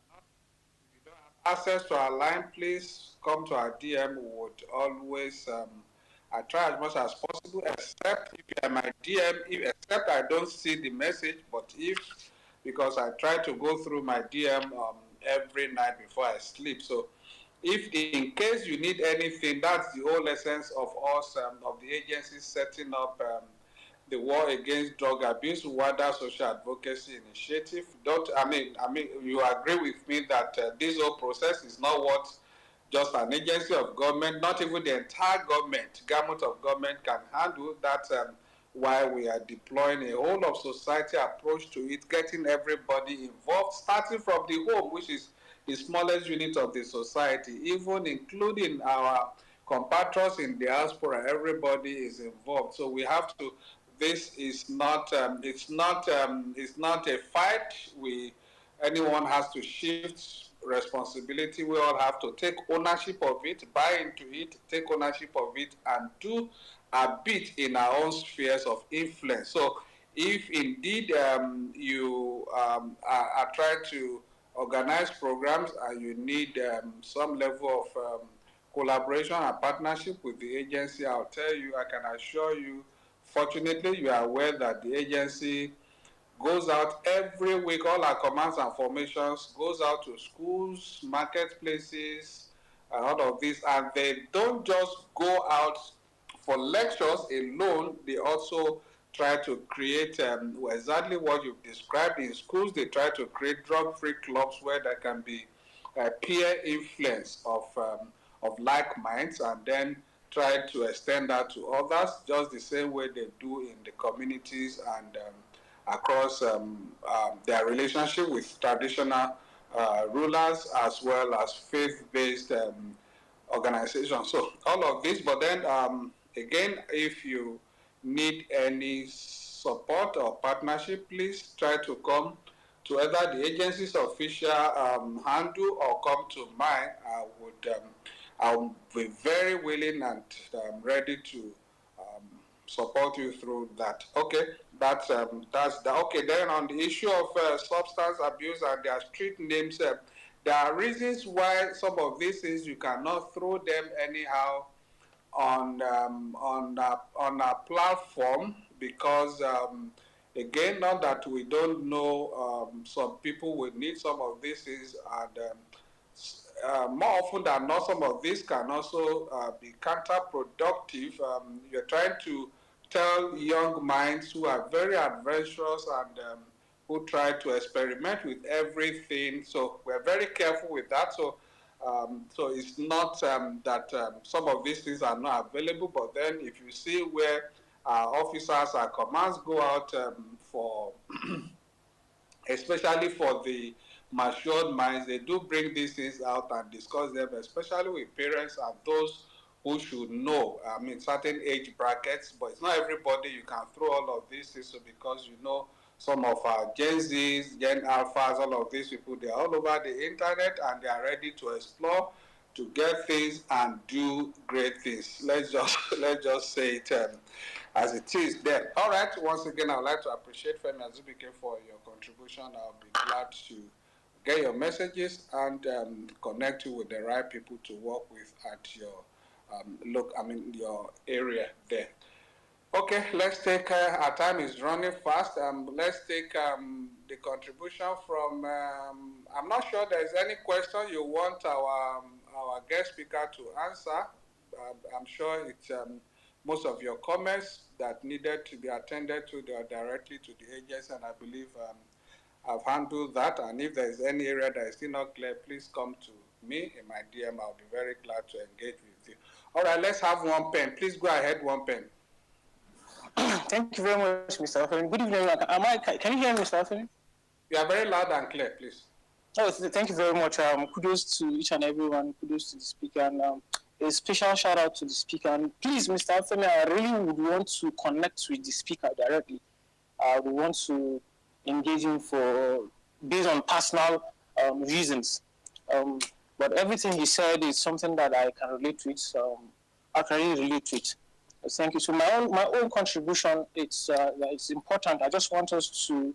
why if you don't have access to our line, please come to our DM. We would always I try as much as possible, except if you are my DM, except I don't see the message, but because I try to go through my DM every night before I sleep. So if in case you need anything, that's the whole essence of us, of the agency setting up the War Against Drug Abuse wider social advocacy initiative. Don't I mean you agree with me that this whole process is not what just an agency of government, not even the entire gamut of government can handle. That's why we are deploying a whole of society approach to it, getting everybody involved, starting from the home, which is the smallest unit of the society, even including our compatriots in diaspora. Everybody is involved. So we have to. This is not. It's not a fight. Anyone has to shift responsibility. We all have to take ownership of it, buy into it, take ownership of it, and do a bit in our own spheres of influence. So if indeed you are trying to organize programs and you need some level of collaboration and partnership with the agency, I'll tell you, I can assure you, fortunately, you are aware that the agency goes out every week, all our commands and formations, goes out to schools, marketplaces, and all of this. And they don't just go out for lectures alone, they also try to create exactly what you've described in schools. They try to create drug-free clubs where there can be peer influence of like minds, and then try to extend that to others, just the same way they do in the communities and across their relationship with traditional rulers as well as faith-based organizations. So all of this, but then again, if you need any support or partnership, please try to come to either the agency's official handle or come to mine. I'll be very willing and ready to support you through that. Okay, that's that. Okay, then on the issue of substance abuse and their street names, there are reasons why some of these things you cannot throw them anyhow on a platform, because again, not that we don't know, some people will need some of these things, and more often than not, some of these can also be counterproductive. You're trying to tell young minds who are very adventurous and who try to experiment with everything. So we're very careful with that. So it's not that some of these things are not available, but then if you see where officers or commands go out for, especially for the matured minds, they do bring these things out and discuss them, especially with parents and those who should know. I mean, certain age brackets, but it's not everybody you can throw all of these things. So because you know, some of our Gen Zs, Gen Alphas, all of these people, they're all over the internet and they are ready to explore, to get things and do great things. Let's just say it as it is then. All right, once again, I'd like to appreciate Femi Azubike for your contribution. I'll be glad to get your messages and connect you with the right people to work with at your your area there. Okay, let's take, our time is running fast. Let's take the contribution from, I'm not sure there's any question you want our guest speaker to answer. I'm sure it's most of your comments that needed to be attended to directly to the agency, and I believe I've handled that. And if there's any area that is still not clear, please come to me in my DM. I'll be very glad to engage with you. All right, let's have one pen. Please go ahead, one pen.
Thank you very much, Mr. Afeni. Good evening. Can you hear me, Mr. Afeni?
You are very loud and clear, please.
Oh, thank you very much. Kudos to each and everyone. Kudos to the speaker. And a special shout out to the speaker. And please, Mr. Afeni, I really would want to connect with the speaker directly. I would want to engage him based on personal reasons. But everything he said is something that I can relate to it. I can really relate to it. Thank you. So my own contribution, it's important. I just want us to.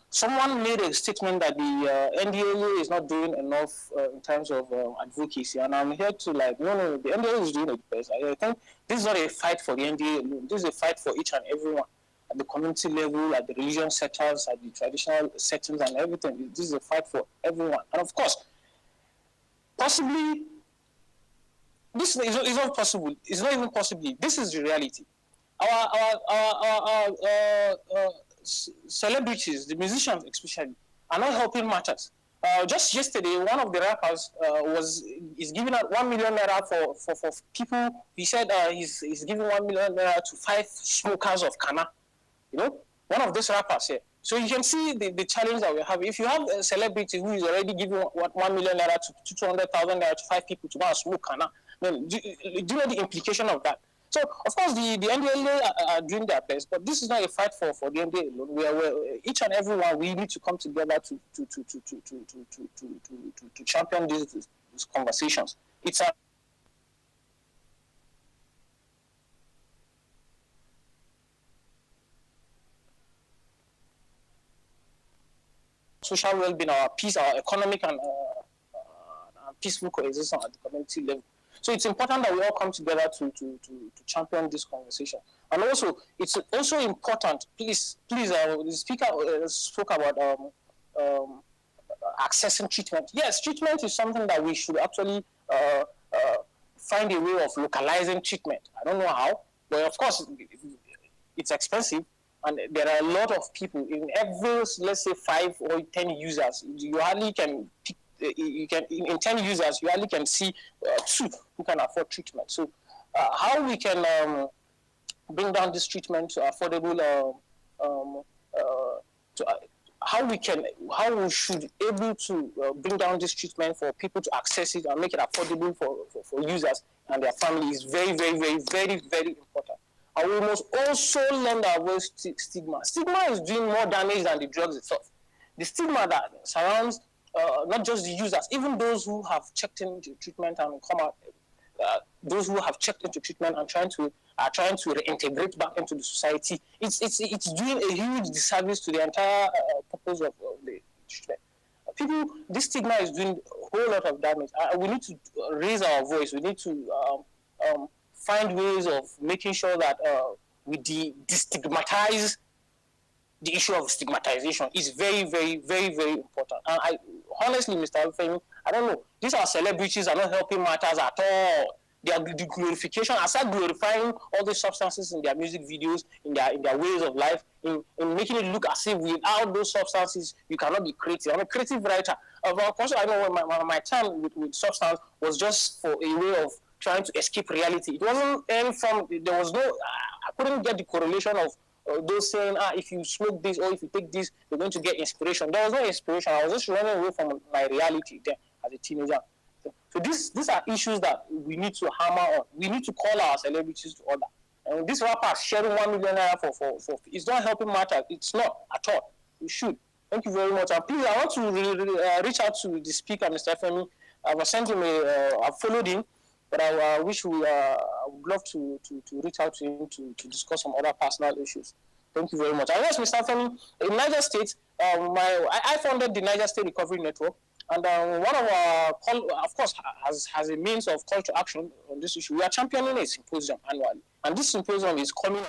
Someone made a statement that the NDAA is not doing enough in terms of advocacy, and I'm here to no, the NDAA is doing it best. I think this is not a fight for the NDAA alone. This is a fight for each and everyone. at the community level, at the religion settings, at the traditional settings and everything. This is a fight for everyone. And of course, possibly, this is not possible. It's not even possibly. This is the reality. Our celebrities, the musicians especially, are not helping matters. Just yesterday, one of the rappers is giving out 1 million naira for people. He said he's giving 1 million naira to 5 smokers of Kana. You know, one of those rappers here. So you can see the challenge that we have. If you have a celebrity who is already giving 1 million naira to 200,000 naira to 5 people to go and smoke Kana, then do you know the implication of that? So, of course, the NDLA are doing their best, but this is not a fight for the NDLA alone. We're each and every one, we need to come together to champion these conversations. It's a social well-being, our peace, our economic and peaceful coexistence at the community level. So it's important that we all come together to champion this conversation. And also, it's also important, please, the speaker spoke about accessing treatment. Yes, treatment is something that we should actually find a way of localizing treatment. I don't know how, but of course, it's expensive. And there are a lot of people in every, let's say, 5 or 10 users. You hardly can pick. You can in 10 users, you only can see 2 who can afford treatment. So, how we can bring down this treatment to affordable, how we should able to bring down this treatment for people to access it and make it affordable for users and their family is very, very, very, very, very important. And we must also learn to avoid stigma. Stigma is doing more damage than the drugs itself. The stigma that surrounds not just the users, even those who have checked into treatment and come out, those who have checked into treatment and are trying to reintegrate back into the society. It's doing a huge disservice to the entire purpose of the treatment. People, this stigma is doing a whole lot of damage. We need to raise our voice. We need to find ways of making sure that we destigmatize the issue of stigmatization. Is very, very, very, very important. And I honestly, Mr. Alfemi, I don't know. These are celebrities are not helping matters at all. They are the glorification, aside glorifying all these substances in their music videos, in their ways of life, in making it look as if without those substances you cannot be creative. I'm a creative writer. Of course, I know my time with substance was just for a way of trying to escape reality. It wasn't any form. There was no. I couldn't get the correlation of those saying, if you smoke this or if you take this, you're going to get inspiration. There was no inspiration. I was just running away from my reality then as a teenager. So these are issues that we need to hammer on. We need to call our celebrities to order. And this rapper sharing 1 million naira for it's not helping matter. It's not at all. We should. Thank you very much. And please, I want to reach out to the speaker, Mr. Femi. I've sent him I've followed him, but I wish I would love to reach out to him to discuss some other personal issues. Thank you very much. And yes, Mr. Femi, in Niger State, I founded the Niger State Recovery Network. And one of our, of course, has a means of call to action on this issue. We are championing a symposium annually. And this symposium is coming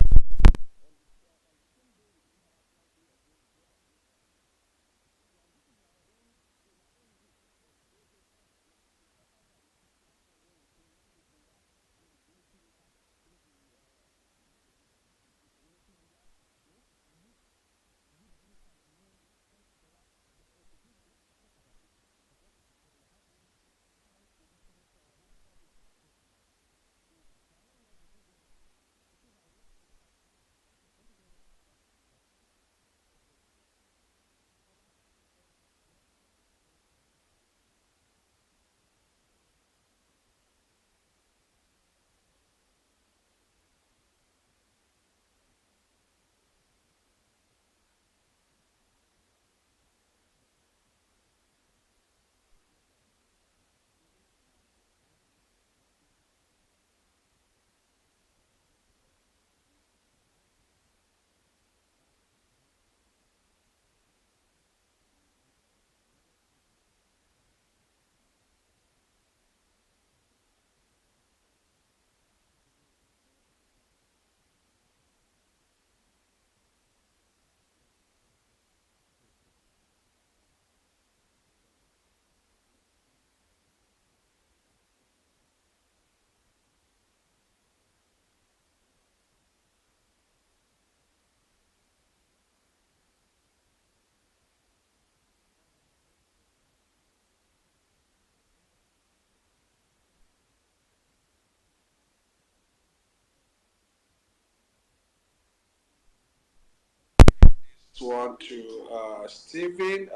one to Stephen.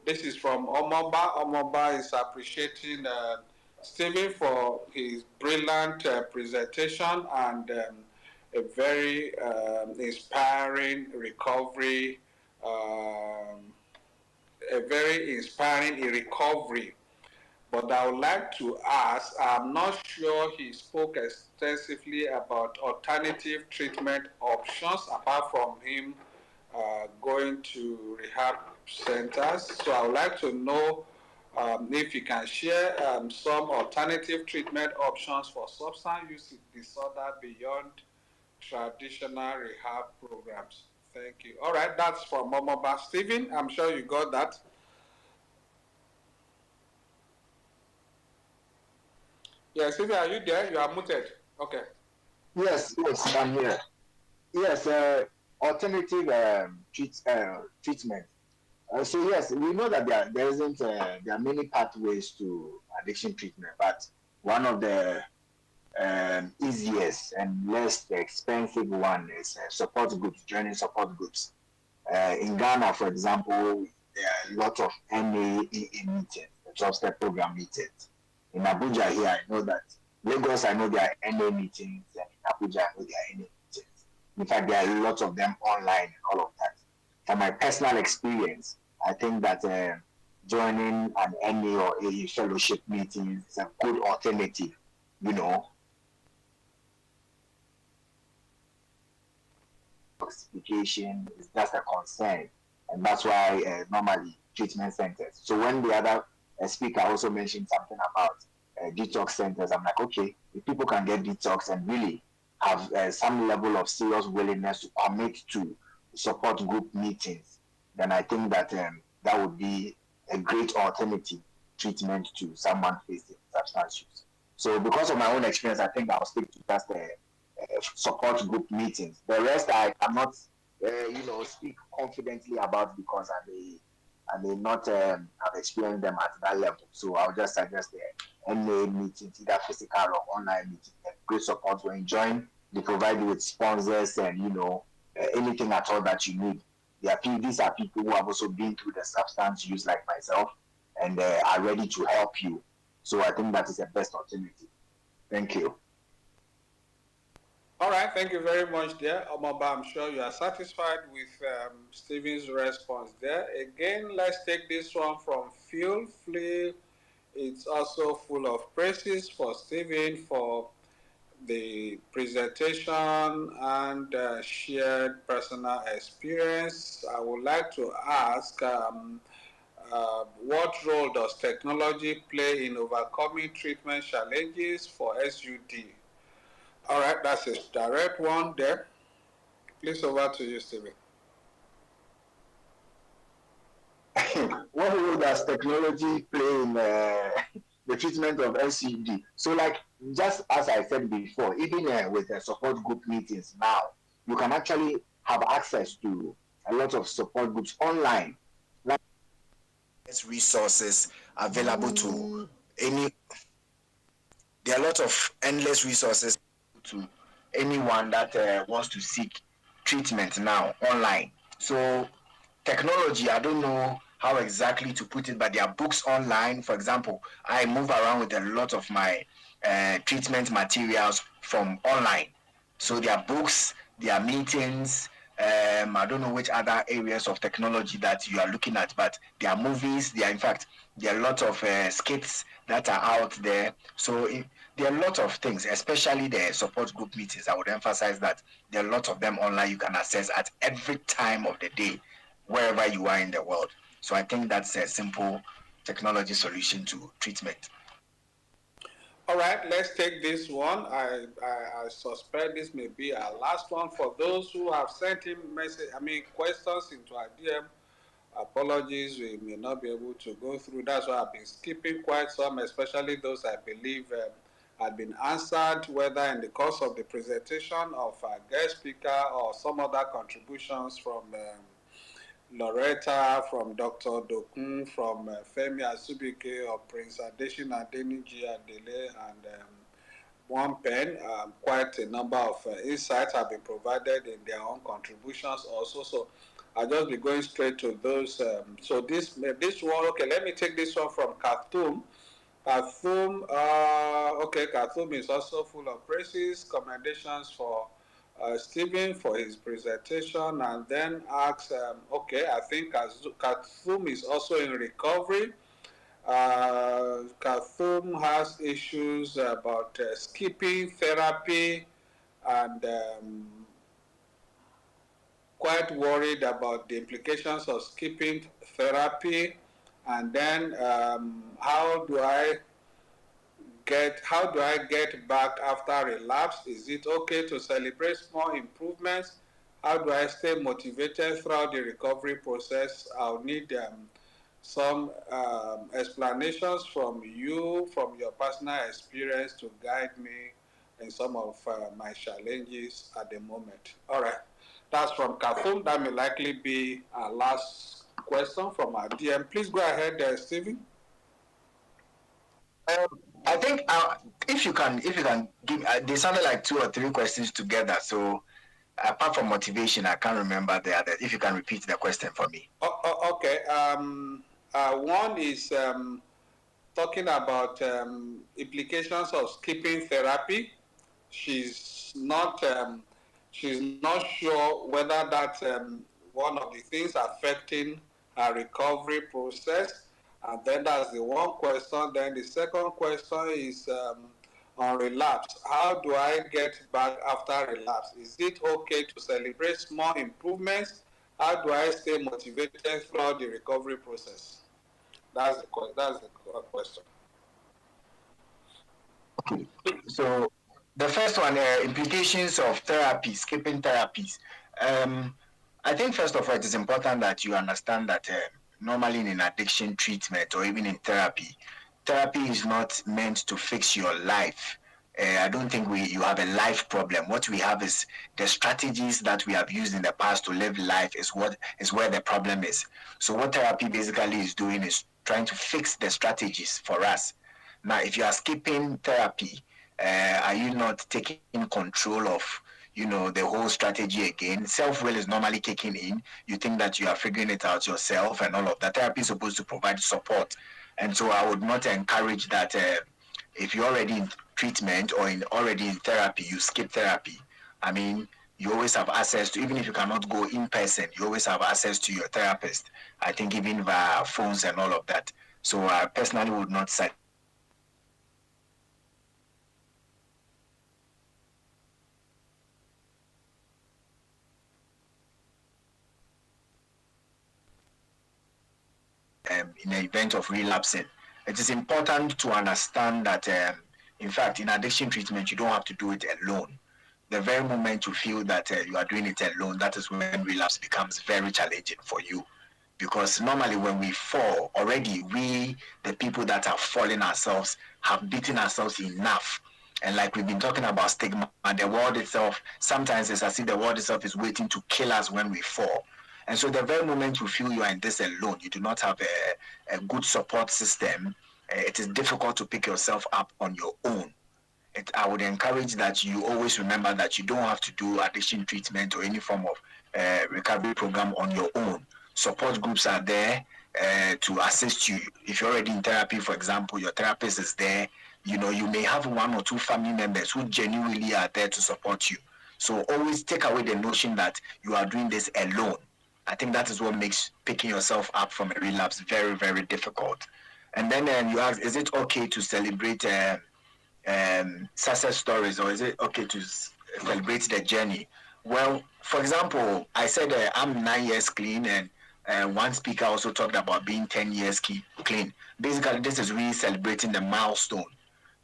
This is from Omoba. Omoba is appreciating Stephen for his brilliant presentation and a very inspiring recovery, a very inspiring recovery. But I would like to ask, I'm not sure he spoke extensively about alternative treatment options apart from him going to rehab centers. So I would like to know if you can share some alternative treatment options for substance use disorder beyond traditional rehab programs. Thank you. All right, that's for Momoba. Stephen, I'm sure you got that. Yeah, Stephen, are you there? You are muted. Okay.
Yes, I'm here. Yes, alternative treatment. So yes, we know that there isn't there are many pathways to addiction treatment, but one of the easiest and less expensive one is support groups, joining support groups. In Ghana, for example, there are a lot of NAEA meetings, the 12-step program meetings. In Abuja here, I know that. Lagos, I know there are NA meetings, and in Abuja, I know there are NA meetings. In fact, there are lots of them online and all of that. From my personal experience, I think that joining an NA or AA fellowship meeting is a good alternative, you know. Toxification is just a concern, and that's why normally treatment centers. So when the other speaker also mentioned something about detox centers, I'm like, okay, if people can get detox and really have some level of serious willingness to commit to support group meetings, then I think that that would be a great alternative treatment to someone facing substance use. So because of my own experience, I think I'll stick to just support group meetings. The rest I cannot, speak confidently about because I may not have experienced them at that level. So I'll just suggest the NA meetings, either physical or online meetings. Great support when you join. They provide you with sponsors and anything at all that you need. These are people who have also been through the substance use like myself and are ready to help you. So I think that is the best alternative. Thank you.
All right, thank you very much there. Omaba, I'm sure you are satisfied with Stephen's response there. Again, let's take this one from Phil. Phil, it's also full of praises for Stephen for the presentation and shared personal experience. I would like to ask what role does technology play in overcoming treatment challenges for SUD? All right, that's a direct one there. Please over to you, Stephen.
What role does technology play in the treatment of SUD? So, like just as I said before, even with the support group meetings now, you can actually have access to a lot of support groups online. Like resources available to any. There are a lot of endless resources to anyone that wants to seek treatment now online. So technology, I don't know how exactly to put it, but there are books online. For example, I move around with a lot of my treatment materials from online. So there are books, there are meetings. I don't know which other areas of technology that you are looking at, but there are movies. There are, in fact, there are a lot of skits that are out there. So there are a lot of things, especially the support group meetings. I would emphasize that there are a lot of them online you can access at every time of the day, wherever you are in the world. So I think that's a simple technology solution to treatment.
All right, let's take this one. I suspect this may be our last one. For those who have sent him questions into our DM, apologies, we may not be able to go through. That's why I've been skipping quite some, especially those I believe had been answered, whether in the course of the presentation of our guest speaker or some other contributions from Loretta, from Dr. Dokun, from Femi Asubike or Prince Adesina Deniji Adele, and one pen. Quite a number of insights have been provided in their own contributions also. So I'll just be going straight to those. So this one, okay, let me take this one from Khartoum. Khartoum is also full of praises, commendations for Stephen for his presentation, and then asks, I think Khartoum is also in recovery. Khartoum has issues about skipping therapy and quite worried about the implications of skipping therapy. And then how do I get back after relapse? Is it okay to celebrate small improvements? How do I stay motivated throughout the recovery process? I'll need some explanations from you, from your personal experience, to guide me in some of my challenges at the moment. All right, that's from Khartoum. That may likely be our last question from our DM. Please go ahead, Stephen.
I think if you can give, they sounded like 2 or 3 questions together. So apart from motivation, I can't remember the other. If you can repeat the question for me.
Okay. One is talking about implications of skipping therapy. She's not sure whether that's one of the things affecting her recovery process. And then that's the one question. Then the second question is on relapse. How do I get back after relapse? Is it okay to celebrate small improvements? How do I stay motivated throughout the recovery process? That's the question.
Okay. So the first one, implications of therapy, skipping therapies. I think first of all, it is important that you understand that normally in addiction treatment or even in therapy is not meant to fix your life. I don't think you have a life problem. What we have is the strategies that we have used in the past to live life is where the problem is. So what therapy basically is doing is trying to fix the strategies for us. Now, if you are skipping therapy, are you not taking control of the whole strategy again? Self-will is normally kicking in. You think that you are figuring it out yourself and all of that. Therapy is supposed to provide support. And so I would not encourage that if you're already in treatment or already in therapy, you skip therapy. I mean, you always have access to, even if you cannot go in person, you always have access to your therapist. I think even via phones and all of that. So I personally would not say in the event of relapsing. It is important to understand that, in fact, in addiction treatment, you don't have to do it alone. The very moment you feel that you are doing it alone, that is when relapse becomes very challenging for you. Because normally when we fall, already we, the people that have fallen ourselves, have beaten ourselves enough. And like we've been talking about stigma, the world itself, sometimes it's as if the world itself is waiting to kill us when we fall. And so the very moment you feel you are in this alone, you do not have a good support system, it is difficult to pick yourself up on your own. I would encourage that you always remember that you don't have to do addiction treatment or any form of recovery program on your own. Support groups are there to assist you. If you're already in therapy, for example, your therapist is there. You may have 1 or 2 family members who genuinely are there to support you. So always take away the notion that you are doing this alone. I think that is what makes picking yourself up from a relapse very, very difficult. And then you ask, is it okay to celebrate success stories, or is it okay to celebrate the journey? Well, for example, I said I'm 9 years clean, and one speaker also talked about being 10 years clean. Basically, this is really celebrating the milestone.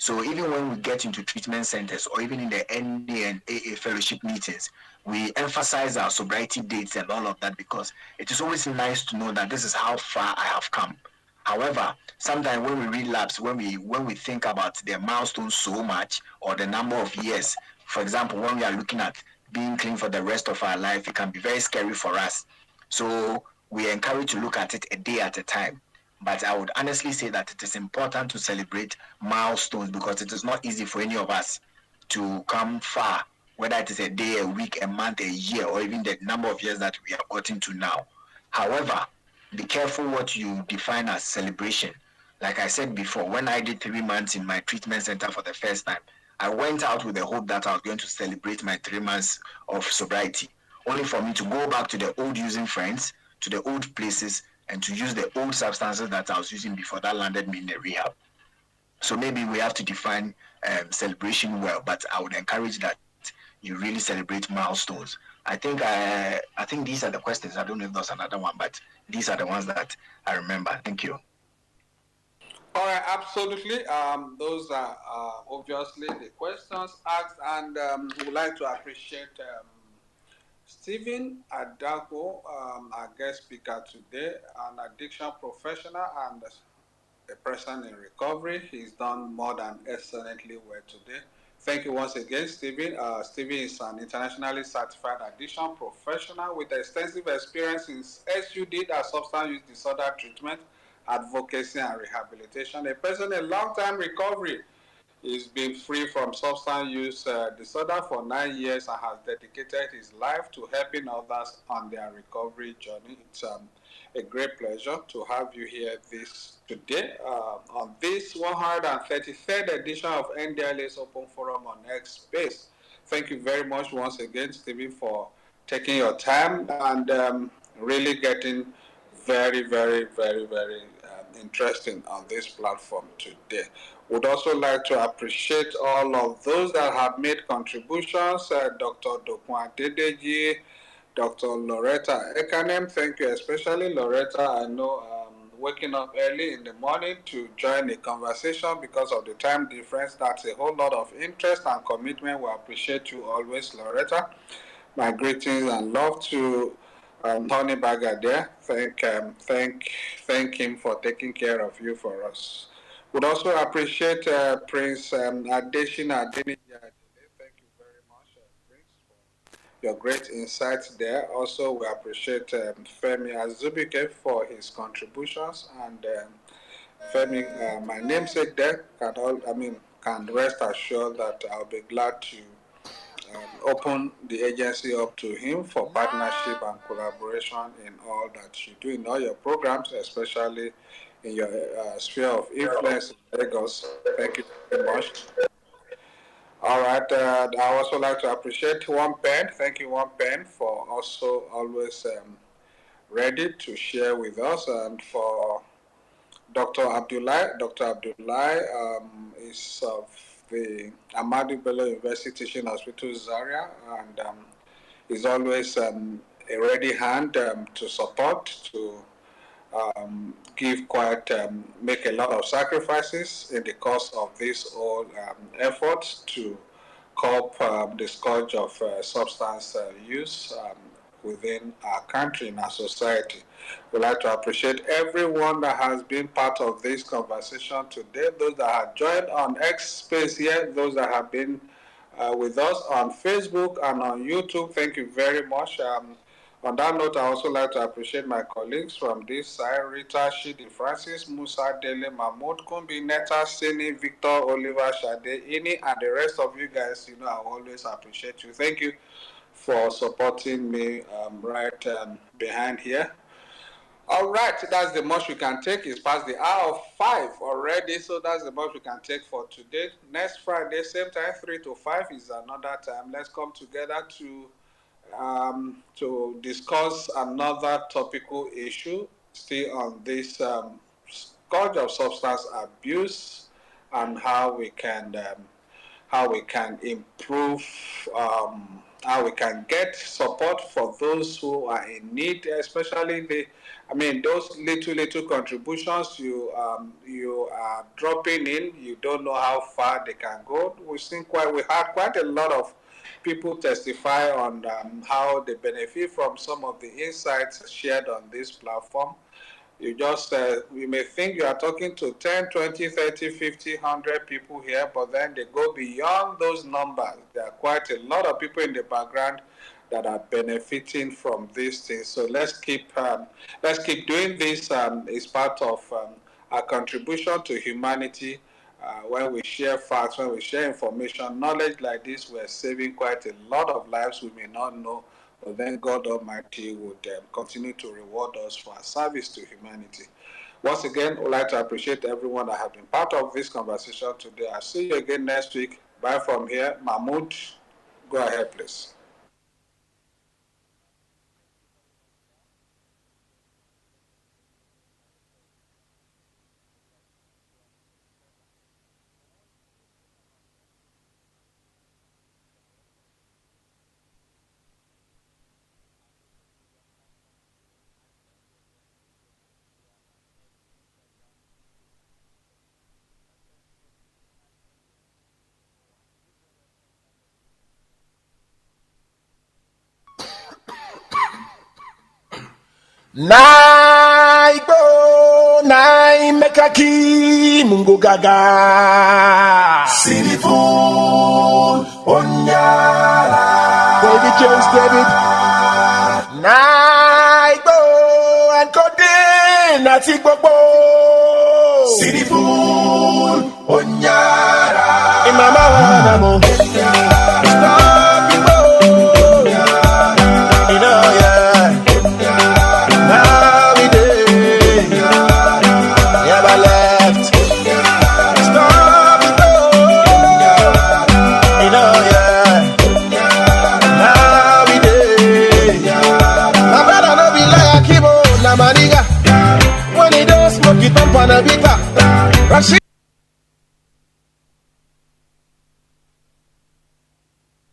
So even when we get into treatment centers or even in the NA and AA fellowship meetings, we emphasize our sobriety dates and all of that because it is always nice to know that this is how far I have come. However, sometimes when we relapse, when we think about the milestone so much or the number of years, for example, when we are looking at being clean for the rest of our life, it can be very scary for us. So we encourage to look at it a day at a time. But I would honestly say that it is important to celebrate milestones because it is not easy for any of us to come far, whether it is a day, a week, a month, a year, or even the number of years that we have gotten to now. However, be careful what you define as celebration. Like I said before, when I did 3 months in my treatment center for the first time, I went out with the hope that I was going to celebrate my 3 months of sobriety, only for me to go back to the old using friends, to the old places, and to use the old substances that I was using before that landed me in the rehab. So maybe we have to define celebration well, but I would encourage that you really celebrate milestones. I think these are the questions. I don't know if there's another one, but these are the ones that I remember. Thank you.
All right, absolutely. Those are obviously the questions asked, and we would like to appreciate Stephen Adako, our guest speaker today, an addiction professional and a person in recovery. He's done more than excellently well today. Thank you once again, Stephen. Stephen is an internationally certified addiction professional with extensive experience in SUD, as substance use disorder treatment, advocacy, and rehabilitation. A person in long-time recovery. He's been free from substance use disorder for 9 years and has dedicated his life to helping others on their recovery journey. It's a great pleasure to have you here today on this 133rd edition of NDLA's Open Forum on Xspace. Thank you very much once again, Stephen, for taking your time and really getting very, very, very, very interesting on this platform today. Would also like to appreciate all of those that have made contributions. Dr. Dokwan Dedeji, Dr. Loretta Ekanem, thank you especially. Loretta, I know waking up early in the morning to join a conversation because of the time difference. That's a whole lot of interest and commitment. We appreciate you always, Loretta. My greetings and love to Tony Bagger there. Thank him for taking care of you for us. Would also appreciate Prince Adeshina Adeniji. Thank you very much, Prince, for your great insights there. Also, we appreciate Femi Azubike for his contributions, and Femi, my namesake there, can rest assured that I'll be glad to open the agency up to him for partnership and collaboration in all that you do in all your programs, especially in your sphere of influence in Lagos. Thank you very much. All right, I also like to appreciate One Pen. Thank you, One Pen, for also always ready to share with us, and for Dr. Abdullahi. Dr. Abdullahi is of the Ahmadu Bello University Teaching Hospital Zaria, and is always a ready hand to support, to make a lot of sacrifices in the course of this whole effort to cope the scourge of substance use within our country and our society. We'd like to appreciate everyone that has been part of this conversation today, those that have joined on Xspace here, those that have been with us on Facebook and on YouTube. Thank you very much. On that note, I also like to appreciate my colleagues from this side, Rita, Shidi, Francis, Musa, Dele, Mahmoud, Kumbi, Neta, Sini, Victor, Oliver, Shade, Ini, and the rest of you guys. You know, I always appreciate you. Thank you for supporting me right behind here. All right, that's the most we can take. It's past the hour of 5 already, so that's the most we can take for today. Next Friday, same time, 3 to 5 is another time. Let's come together to discuss another topical issue, still on this scourge of substance abuse and how we can improve, how we can get support for those who are in need, especially those little contributions you are dropping in. You don't know how far they can go. We had quite a lot of people testify on how they benefit from some of the insights shared on this platform. You may think you are talking to 10, 20, 30, 50, 100 people here, but then they go beyond those numbers. There are quite a lot of people in the background that are benefiting from these things. So let's keep doing this. It's part of our contribution to humanity When we share facts, when we share information, knowledge like this, we're saving quite a lot of lives we may not know, but then God Almighty would continue to reward us for our service to humanity. Once again, I would like to appreciate everyone that has been part of this conversation today. I'll see you again next week. Bye from here. Mahmoud, go ahead, please.
Naibo, nai mekaki mungo gaga. Sinifon, onyara. David Jones, David. Naibo, and Codin, Nati Bobo. Sinifon, onyara. Imama wanamo. Stop it, you know, yeah. When he don't smoke it up on a bit